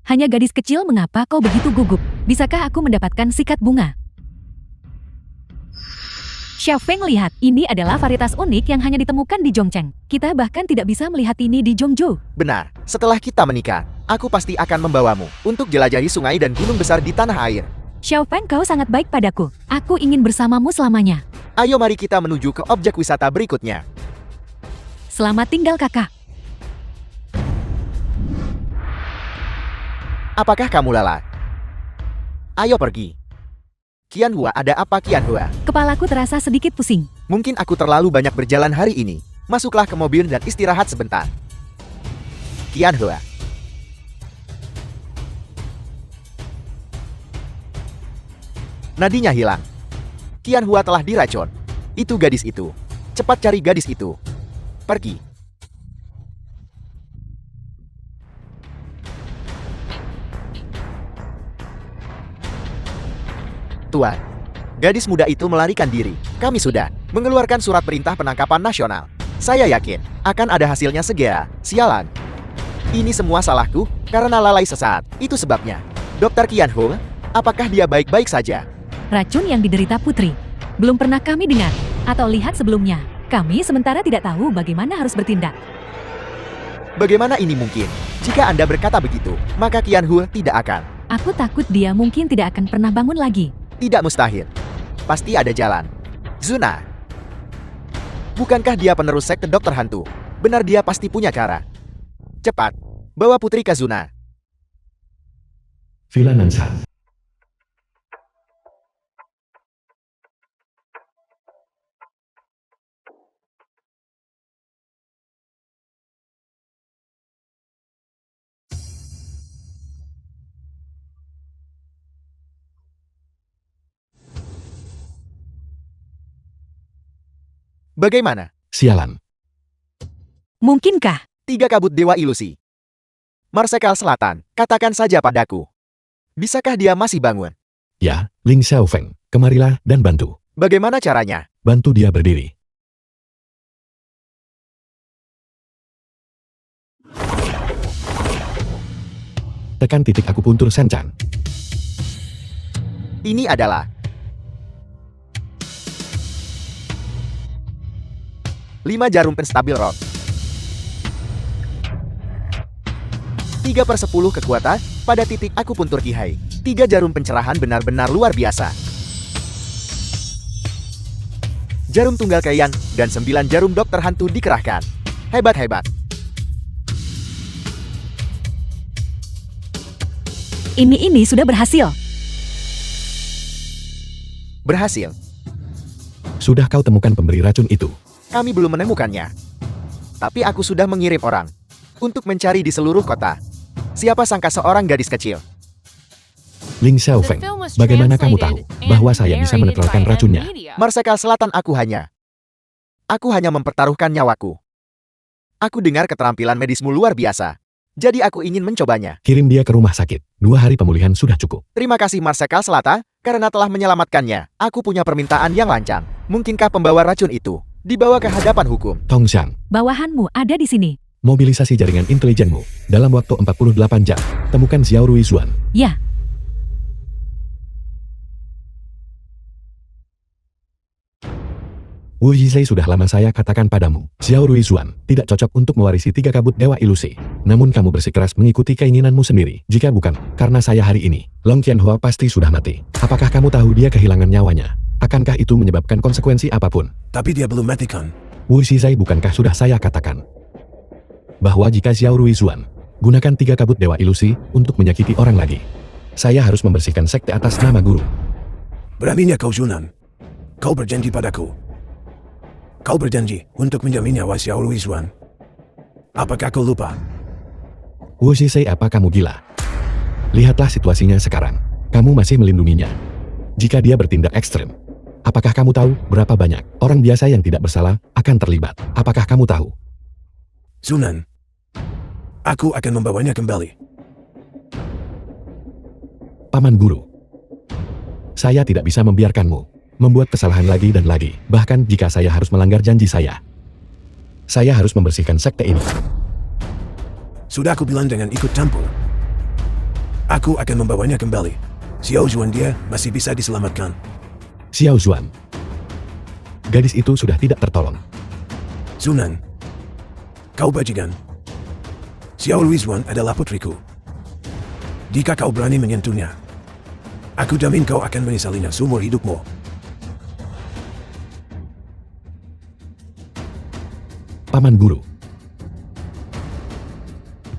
Hanya gadis kecil, mengapa kau begitu gugup? Bisakah aku mendapatkan sikat bunga? Xiao Feng, lihat, ini adalah varietas unik yang hanya ditemukan di Zhongcheng. Kita bahkan tidak bisa melihat ini di Zhongzhou. Benar, setelah kita menikah, aku pasti akan membawamu untuk jelajahi sungai dan gunung besar di tanah air. Xiao Feng, kau sangat baik padaku. Aku ingin bersamamu selamanya. Ayo mari kita menuju ke objek wisata berikutnya. Selamat tinggal kakak. Apakah kamu lelah? Ayo pergi. Qian Hua, ada apa Qian Hua? Kepalaku terasa sedikit pusing. Mungkin aku terlalu banyak berjalan hari ini. Masuklah ke mobil dan istirahat sebentar. Qian Hua. Nadinya hilang. Qian Hua telah diracun. Itu gadis itu. Cepat cari gadis itu. Pergi. Tuan, gadis muda itu melarikan diri. Kami sudah mengeluarkan surat perintah penangkapan nasional. Saya yakin akan ada hasilnya segera. Sialan. Ini semua salahku karena lalai sesaat. Itu sebabnya. Dokter Qian Ho, apakah dia baik-baik saja? Racun yang diderita Putri. Belum pernah kami dengar atau lihat sebelumnya. Kami sementara tidak tahu bagaimana harus bertindak. Bagaimana ini mungkin? Jika Anda berkata begitu, maka Qian Ho tidak akan. Aku takut dia mungkin tidak akan pernah bangun lagi. Tidak mustahil. Pasti ada jalan. Zuna. Bukankah dia penerus sekte dokter hantu? Benar, dia pasti punya cara. Cepat, bawa Putri ke Zuna. Villa Nansan. Bagaimana? Sialan. Mungkinkah? 3 kabut dewa ilusi. Marsekal Selatan, katakan saja padaku. Bisakah dia masih bangun? Ya, Ling Xiaofeng, kemarilah dan bantu. Bagaimana caranya? Bantu dia berdiri. Tekan titik akupuntur Sencan. Ini adalah 5 jarum penstabil rock. 3/10 kekuatan pada titik akupuntur Kihai. 3 jarum pencerahan benar-benar luar biasa. Jarum tunggal Kaiyan dan 9 jarum dokter hantu dikerahkan. Hebat-hebat. Ini sudah berhasil. Berhasil. Sudah kau temukan pemberi racun itu? Kami belum menemukannya. Tapi aku sudah mengirim orang untuk mencari di seluruh kota. Siapa sangka seorang gadis kecil. Ling Xiaofeng, The film was bagaimana kamu tahu translated bahwa and saya bisa narrated menetralkan by M. racunnya? Media. Marsekal Selatan, aku hanya mempertaruhkan nyawaku. Aku dengar keterampilan medismu luar biasa. Jadi aku ingin mencobanya. Kirim dia ke rumah sakit. 2 hari pemulihan sudah cukup. Terima kasih Marsekal Selatan, karena telah menyelamatkannya. Aku punya permintaan yang lancang. Mungkinkah pembawa racun itu dibawa ke hadapan hukum? Tong Xiang, Bawahanmu ada di sini. mobilisasi jaringan intelijenmu. Dalam waktu 48 jam, temukan Xiao Ruizuan. Ya, Wu Yizai, sudah lama saya katakan padamu, Xiao Ruizuan tidak cocok untuk mewarisi 3 kabut dewa ilusi. Namun kamu bersikeras mengikuti keinginanmu sendiri. Jika bukan karena saya hari ini, Long Qianhua pasti sudah mati. Apakah kamu tahu dia kehilangan nyawanya? Akankah itu menyebabkan konsekuensi apapun? Tapi dia belum mati kan? Wu Yizai, bukankah sudah saya katakan bahwa jika Xiao Ruizuan gunakan 3 kabut dewa ilusi untuk menyakiti orang lagi, saya harus membersihkan sekte atas nama guru. Beraninya kau Junan. Kau berjanji padaku. Kau berjanji untuk menjamin nyawa Xiao Ruizuan. Apakah kau lupa? Wu Zhisei, apa kamu gila? Lihatlah situasinya sekarang. Kamu masih melindunginya. Jika dia bertindak ekstrem, apakah kamu tahu berapa banyak orang biasa yang tidak bersalah akan terlibat? Apakah kamu tahu? Zunan, aku akan membawanya kembali. Paman Guru, saya tidak bisa membiarkanmu membuat kesalahan lagi dan lagi. Bahkan jika saya harus melanggar janji saya harus membersihkan sekte ini. Sudah aku bilang jangan ikut campur. Aku akan membawanya kembali. Xiao Zuan dia masih bisa diselamatkan. Xiao Zuan, gadis itu sudah tidak tertolong. Zunan, kau bajingan. Xiao Ruizuan adalah putriku. Jika kau berani menyentuhnya, aku jamin kau akan menyesalinya seumur hidupmu. Paman Guru,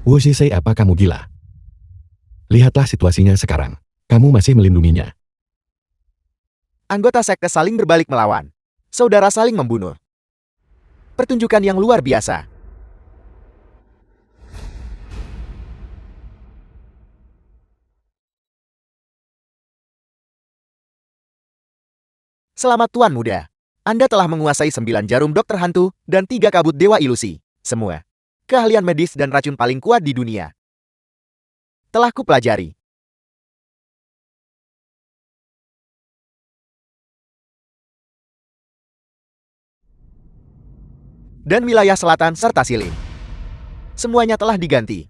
Wu Zhisei, apa kamu gila? Lihatlah situasinya sekarang. Kamu masih melindunginya. Anggota sekte saling berbalik melawan. Saudara saling membunuh. Pertunjukan yang luar biasa. Selamat Tuan Muda. Anda telah menguasai 9 jarum dokter hantu dan 3 kabut dewa ilusi. Semua keahlian medis dan racun paling kuat di dunia telah kupelajari. Dan wilayah selatan serta Siling. Semuanya telah diganti.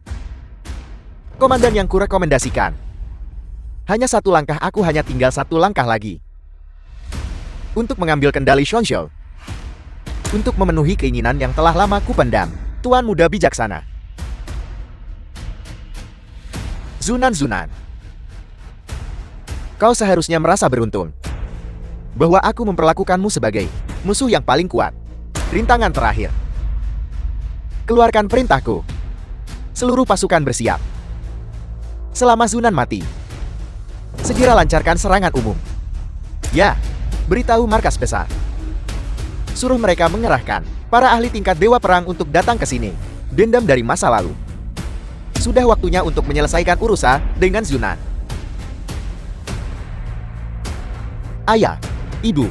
Komandan yang kurekomendasikan. Hanya 1 langkah, aku hanya tinggal 1 langkah lagi. Untuk mengambil kendali Shonshou. Untuk memenuhi keinginan yang telah lama kupendam. Tuan Muda bijaksana. Zunan. Kau seharusnya merasa beruntung. Bahwa aku memperlakukanmu sebagai musuh yang paling kuat. Rintangan terakhir. Keluarkan perintahku. Seluruh pasukan bersiap. Selama Zunan mati, segera lancarkan serangan umum. Ya, beritahu markas besar. Suruh mereka mengerahkan para ahli tingkat dewa perang untuk datang ke sini. Dendam dari masa lalu. Sudah waktunya untuk menyelesaikan urusan dengan Zunan. Ayah, Ibu,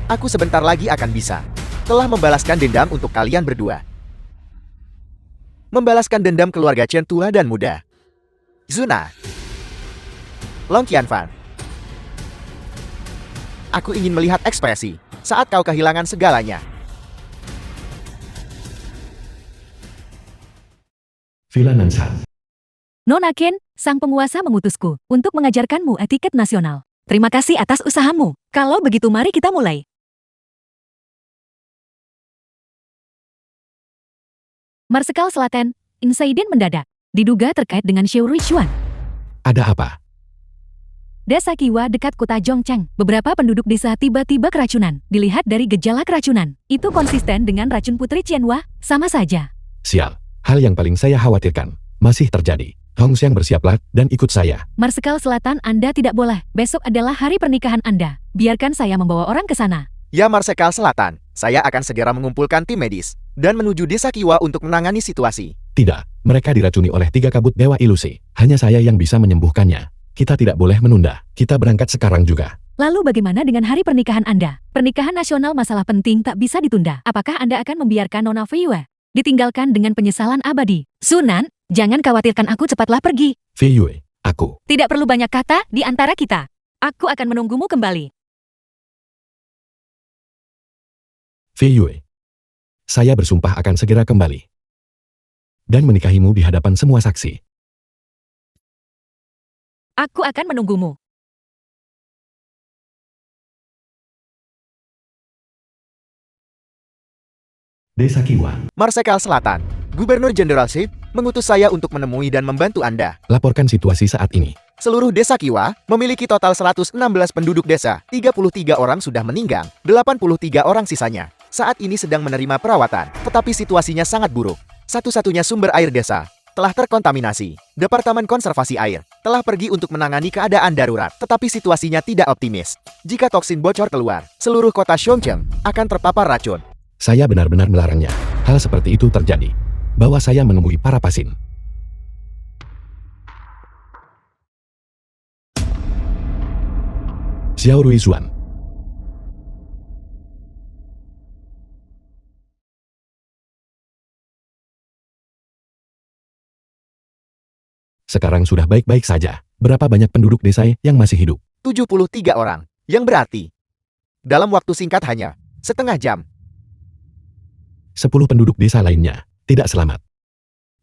aku sebentar lagi akan bisa. Telah membalaskan dendam untuk kalian berdua. Membalaskan dendam keluarga Chen tua dan muda. Zuna. Long Qianfan. Aku ingin melihat ekspresi saat kau kehilangan segalanya. Villa Nanshan. Nona Ken, sang penguasa mengutusku untuk mengajarkanmu etiket nasional. Terima kasih atas usahamu. Kalau begitu mari kita mulai. Marsekal Selatan, insiden mendadak. Diduga terkait dengan Xiao Ruizuan. Ada apa? Desa Kiwa dekat kota Zhongcheng. Beberapa penduduk desa tiba-tiba keracunan. Dilihat dari gejala keracunan. Itu konsisten dengan racun Putri Qianhua, sama saja. Sial, hal yang paling saya khawatirkan masih terjadi. Hong Xiang, bersiaplah dan ikut saya. Marsekal Selatan, Anda tidak boleh. Besok adalah hari pernikahan Anda. Biarkan saya membawa orang ke sana. Ya Marsekal Selatan, saya akan segera mengumpulkan tim medis dan menuju desa Kiwa untuk menangani situasi. Tidak, mereka diracuni oleh 3 kabut dewa ilusi. Hanya saya yang bisa menyembuhkannya. Kita tidak boleh menunda. Kita berangkat sekarang juga. Lalu bagaimana dengan hari pernikahan Anda? Pernikahan nasional masalah penting tak bisa ditunda. Apakah Anda akan membiarkan Nona Fei Yue ditinggalkan dengan penyesalan abadi? Sunan, jangan khawatirkan aku, cepatlah pergi. Fei Yue, aku. Tidak perlu banyak kata di antara kita. Aku akan menunggumu kembali. Fei Yue, saya bersumpah akan segera kembali. Dan menikahimu di hadapan semua saksi. Aku akan menunggumu. Desa Kiwa. Marsekal Selatan, Gubernur Jenderal Ship mengutus saya untuk menemui dan membantu Anda. Laporkan situasi saat ini. Seluruh desa Kiwa memiliki total 116 penduduk desa. 33 orang sudah meninggal, 83 orang sisanya saat ini sedang menerima perawatan. Tetapi situasinya sangat buruk. Satu-satunya sumber air desa telah terkontaminasi. Departemen Konservasi Air telah pergi untuk menangani keadaan darurat, tetapi situasinya tidak optimis. Jika toksin bocor keluar, seluruh kota Chongqing akan terpapar racun. Saya benar-benar melarangnya. Hal seperti itu terjadi. Bawa saya menemui para pasien. Xiao Ruizuan. Sekarang sudah baik-baik saja. Berapa banyak penduduk desa yang masih hidup? 73 orang, yang berarti dalam waktu singkat hanya setengah jam. 10 penduduk desa lainnya tidak selamat.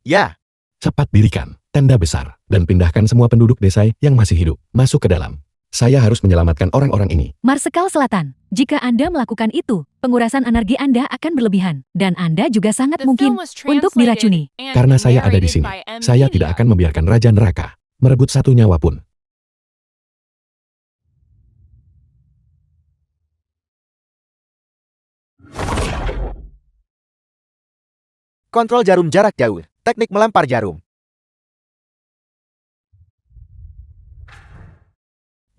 Ya, Cepat dirikan tenda besar dan pindahkan semua penduduk desa yang masih hidup masuk ke dalam. Saya harus menyelamatkan orang-orang ini. Marsekal Selatan, jika Anda melakukan itu, pengurasan energi Anda akan berlebihan, dan Anda juga sangat The mungkin film was untuk translated diracuni. and Karena saya ada di narrated sini, by M. saya Media. tidak akan membiarkan Raja Neraka merebut satu nyawa pun. kontrol jarum jarak jauh, teknik melempar jarum.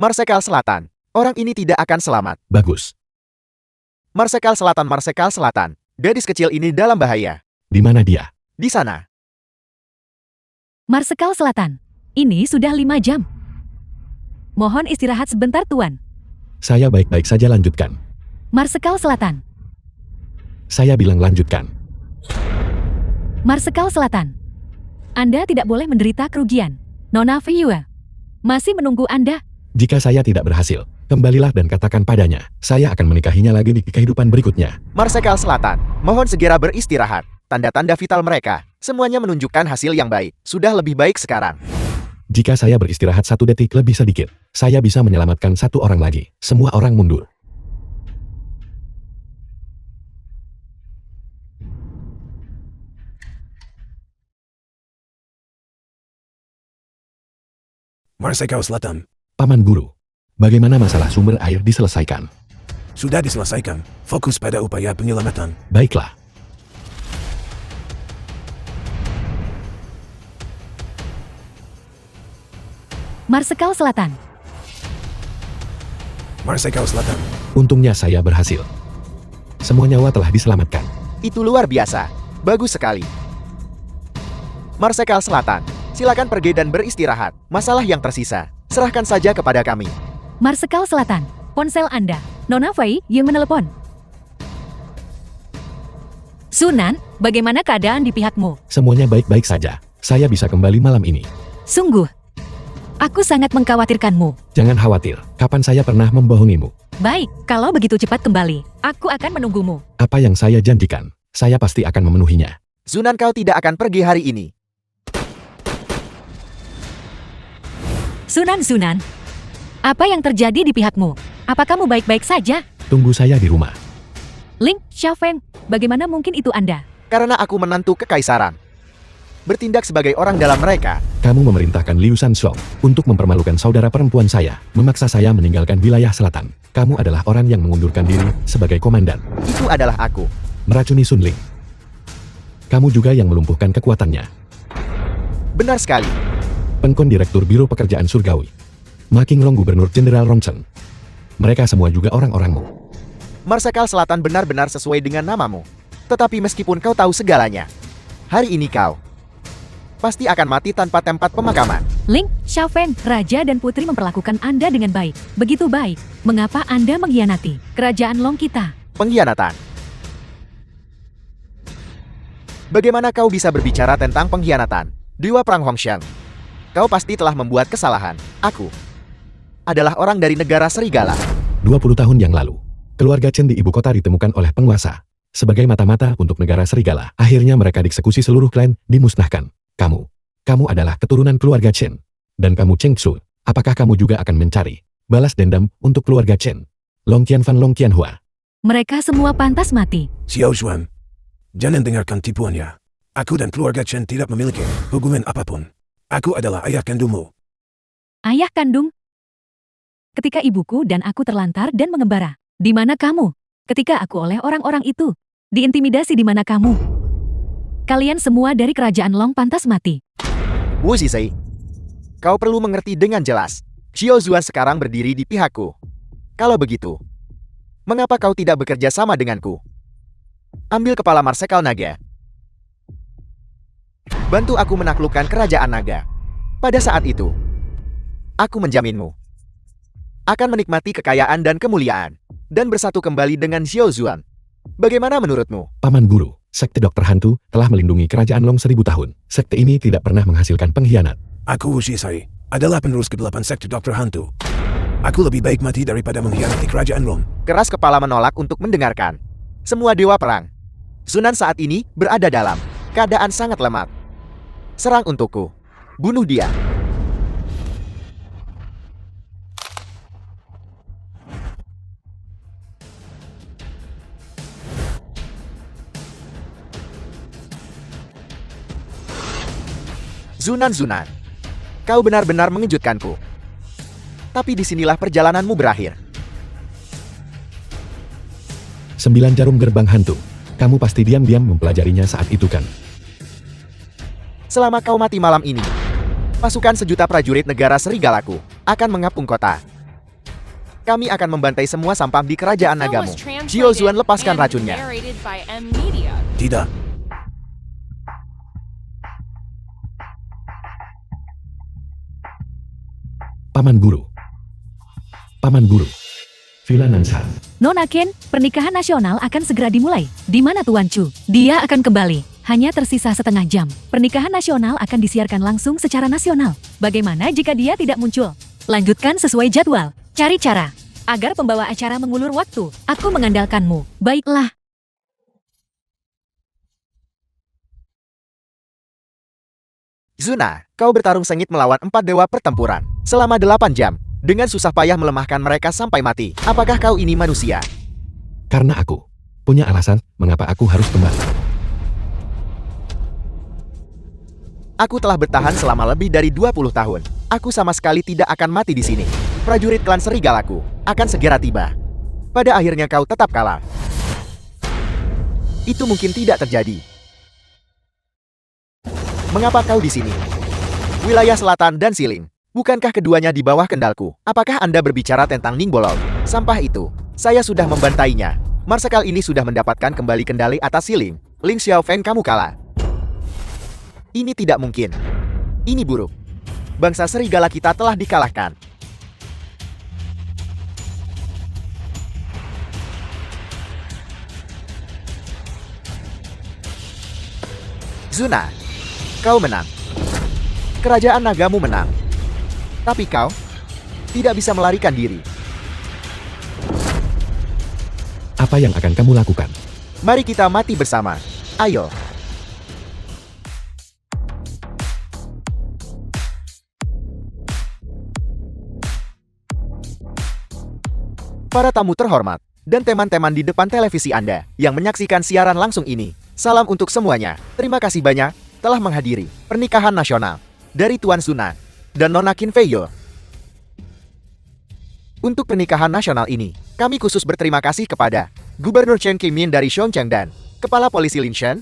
Marsekal Selatan, orang ini tidak akan selamat. Bagus. Marsekal Selatan, gadis kecil ini dalam bahaya. Di mana dia? Di sana. Marsekal Selatan, ini sudah 5 jam. Mohon istirahat sebentar, Tuan. Saya baik-baik saja, lanjutkan. Marsekal Selatan, Saya bilang lanjutkan. Marsekal Selatan. Anda tidak boleh menderita kerugian. Nona Fiyue masih menunggu Anda. Jika saya tidak berhasil, kembalilah dan katakan padanya, saya akan menikahinya lagi di kehidupan berikutnya. Marsekal Selatan, mohon segera beristirahat. Tanda-tanda vital mereka, semuanya menunjukkan hasil yang baik. Sudah lebih baik sekarang. Jika saya beristirahat 1 detik lebih sedikit, saya bisa menyelamatkan 1 orang lagi. Semua orang mundur. Marsekal Selatan, Paman Guru, bagaimana masalah sumber air diselesaikan? sudah diselesaikan. Fokus pada upaya penyelamatan. Baiklah. Marsekal Selatan, Marsekal Selatan, Untungnya saya berhasil. Semua nyawa telah diselamatkan. Itu luar biasa. Bagus sekali. Marsekal Selatan, silakan pergi dan beristirahat. Masalah yang tersisa, serahkan saja kepada kami. Marsekal Selatan, ponsel Anda. Nona Fei yang menelepon. Sunan, bagaimana keadaan di pihakmu? Semuanya baik-baik saja. Saya bisa kembali malam ini. Sungguh, aku sangat mengkhawatirkanmu. Jangan khawatir, kapan saya pernah membohongimu? Baik, kalau begitu cepat kembali, aku akan menunggumu. Apa yang saya janjikan, saya pasti akan memenuhinya. Zunan, kau tidak akan pergi hari ini. Sunan, apa yang terjadi di pihakmu? Apa kamu baik-baik saja? Tunggu saya di rumah. Ling Xiaofeng, bagaimana mungkin itu Anda? Karena aku menantu kekaisaran. Bertindak sebagai orang dalam mereka. Kamu memerintahkan Liu Shansong untuk mempermalukan saudara perempuan saya, memaksa saya meninggalkan wilayah selatan. Kamu adalah orang yang mengundurkan diri sebagai komandan, Itu adalah aku. meracuni Sun Ling. Kamu juga yang melumpuhkan kekuatannya. Benar sekali. Pengkon Direktur Biro Pekerjaan Surgawi, Ma Qinglong Gubernur Jenderal Rongchen. Mereka semua juga orang-orangmu. Marsekal Selatan benar-benar sesuai dengan namamu. Tetapi meskipun kau tahu segalanya, hari ini kau pasti akan mati tanpa tempat pemakaman. Ling Xiaofeng, Raja dan Putri memperlakukan Anda dengan baik. Begitu baik. Mengapa Anda mengkhianati kerajaan Long kita? Pengkhianatan. Bagaimana kau bisa berbicara tentang pengkhianatan? Dewa Perang Hongxiang. Kau pasti telah membuat kesalahan. Aku adalah orang dari negara serigala. 20 tahun yang lalu, keluarga Chen di ibu kota ditemukan oleh penguasa. Sebagai mata-mata untuk negara serigala, akhirnya mereka dieksekusi, seluruh klan dimusnahkan. Kamu adalah keturunan keluarga Chen. Dan kamu Cheng Xu, apakah kamu juga akan mencari balas dendam untuk keluarga Chen? Long Qianfan, Long Qianhua. Mereka semua pantas mati. Xiao Xuan, jangan dengarkan tipuannya. Aku dan keluarga Chen tidak memiliki hubungan apapun. Aku adalah ayah kandungmu. Ayah kandung? Ketika ibuku dan aku terlantar dan mengembara, di mana kamu? Ketika aku oleh orang-orang itu, diintimidasi, di mana kamu? Kalian semua dari kerajaan Long pantas mati. Wu Zizai, kau perlu mengerti dengan jelas. Xiao Zuan sekarang berdiri di pihakku. Kalau begitu, mengapa kau tidak bekerja sama denganku? Ambil kepala Marsekal Naga. Bantu aku menaklukkan kerajaan naga. Pada saat itu, aku menjaminmu akan menikmati kekayaan dan kemuliaan, dan bersatu kembali dengan Xiao Zuan. Bagaimana menurutmu? Paman Guru, sekte dokter hantu telah melindungi kerajaan Long 1000 tahun. Sekte ini tidak pernah menghasilkan pengkhianat. Aku Wu Zizai adalah penerus ke-8 sekte dokter hantu. Aku lebih baik mati daripada mengkhianati kerajaan Long. Keras kepala menolak untuk mendengarkan. Semua dewa perang. Sunan saat ini berada dalam keadaan sangat lemah. Serang untukku. Bunuh dia. Zunan, kau benar-benar mengejutkanku. Tapi disinilah perjalananmu berakhir. 9 jarum gerbang hantu. Kamu pasti diam-diam mempelajarinya saat itu kan? Selama kau mati malam ini, pasukan 1.000.000 prajurit negara Serigalaku akan mengapung kota. Kami akan membantai semua sampah di kerajaan Film nagamu. was translated Xiao Zuan, lepaskan and racunnya. narrated by M Media. Tidak. Paman Guru. Paman Guru. Villa Nanshan. Nona Ken, pernikahan nasional akan segera dimulai. Di mana Tuan Chu? Dia akan kembali. Hanya tersisa setengah jam. Pernikahan nasional akan disiarkan langsung secara nasional. Bagaimana jika dia tidak muncul? Lanjutkan sesuai jadwal. Cari cara agar pembawa acara mengulur waktu. Aku mengandalkanmu. Baiklah. Zuna, kau bertarung sengit melawan 4 dewa pertempuran selama 8 jam. Dengan susah payah melemahkan mereka sampai mati. Apakah kau ini manusia? Karena aku punya alasan mengapa aku harus kembali. Aku telah bertahan selama lebih dari 20 tahun. Aku sama sekali tidak akan mati di sini. Prajurit klan Serigalaku akan segera tiba. Pada akhirnya kau tetap kalah. Itu mungkin tidak terjadi. Mengapa kau di sini? Wilayah Selatan dan Siling. Bukankah keduanya di bawah kendalku? Apakah Anda berbicara tentang Ningbolol? Sampah itu, saya sudah membantainya. Marsekal ini sudah mendapatkan kembali kendali atas Siling. Ling Xiaofeng, kamu kalah. Ini tidak mungkin. Ini buruk. Bangsa serigala kita telah dikalahkan. Zuna, kau menang. Kerajaan nagamu menang. Tapi kau tidak bisa melarikan diri. Apa yang akan kamu lakukan? Mari kita mati bersama. Ayo. Para tamu terhormat dan teman-teman di depan televisi Anda yang menyaksikan siaran langsung ini. Salam untuk semuanya. Terima kasih banyak telah menghadiri pernikahan nasional dari Tuan Zuna dan Nona Qin Feiyo. Untuk pernikahan nasional ini, kami khusus berterima kasih kepada Gubernur Chen Qimin dari Chongqing dan Kepala Polisi Lin Shen.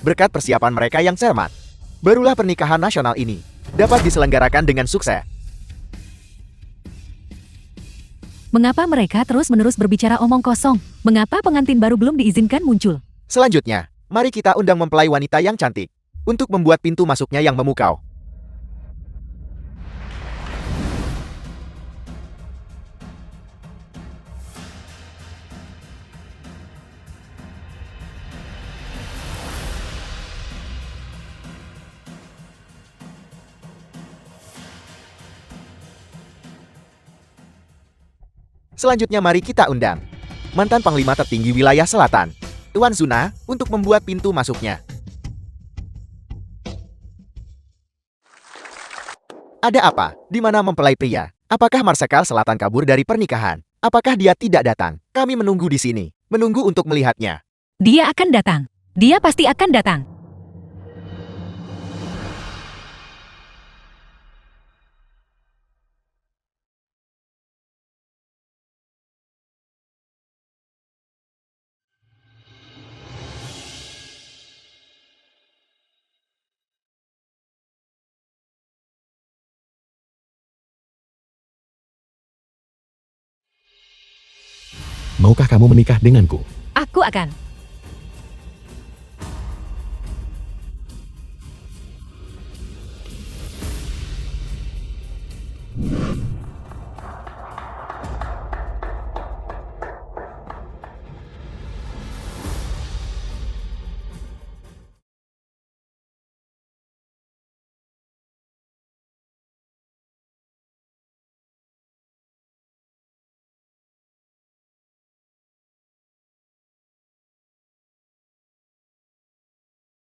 Berkat persiapan mereka yang cermat, barulah pernikahan nasional ini dapat diselenggarakan dengan sukses. Mengapa mereka terus-menerus berbicara omong kosong? Mengapa pengantin baru belum diizinkan muncul? Selanjutnya, mari kita undang mempelai wanita yang cantik untuk membuat pintu masuknya yang memukau. Selanjutnya mari kita undang mantan Panglima tertinggi wilayah selatan, Tuan Zuna, untuk membuat pintu masuknya. Ada apa? Di mana mempelai pria? Apakah Marsekal Selatan kabur dari pernikahan? Apakah dia tidak datang? Kami menunggu di sini, menunggu untuk melihatnya. Dia akan datang. Dia pasti akan datang. Maukah kamu menikah denganku? Aku akan.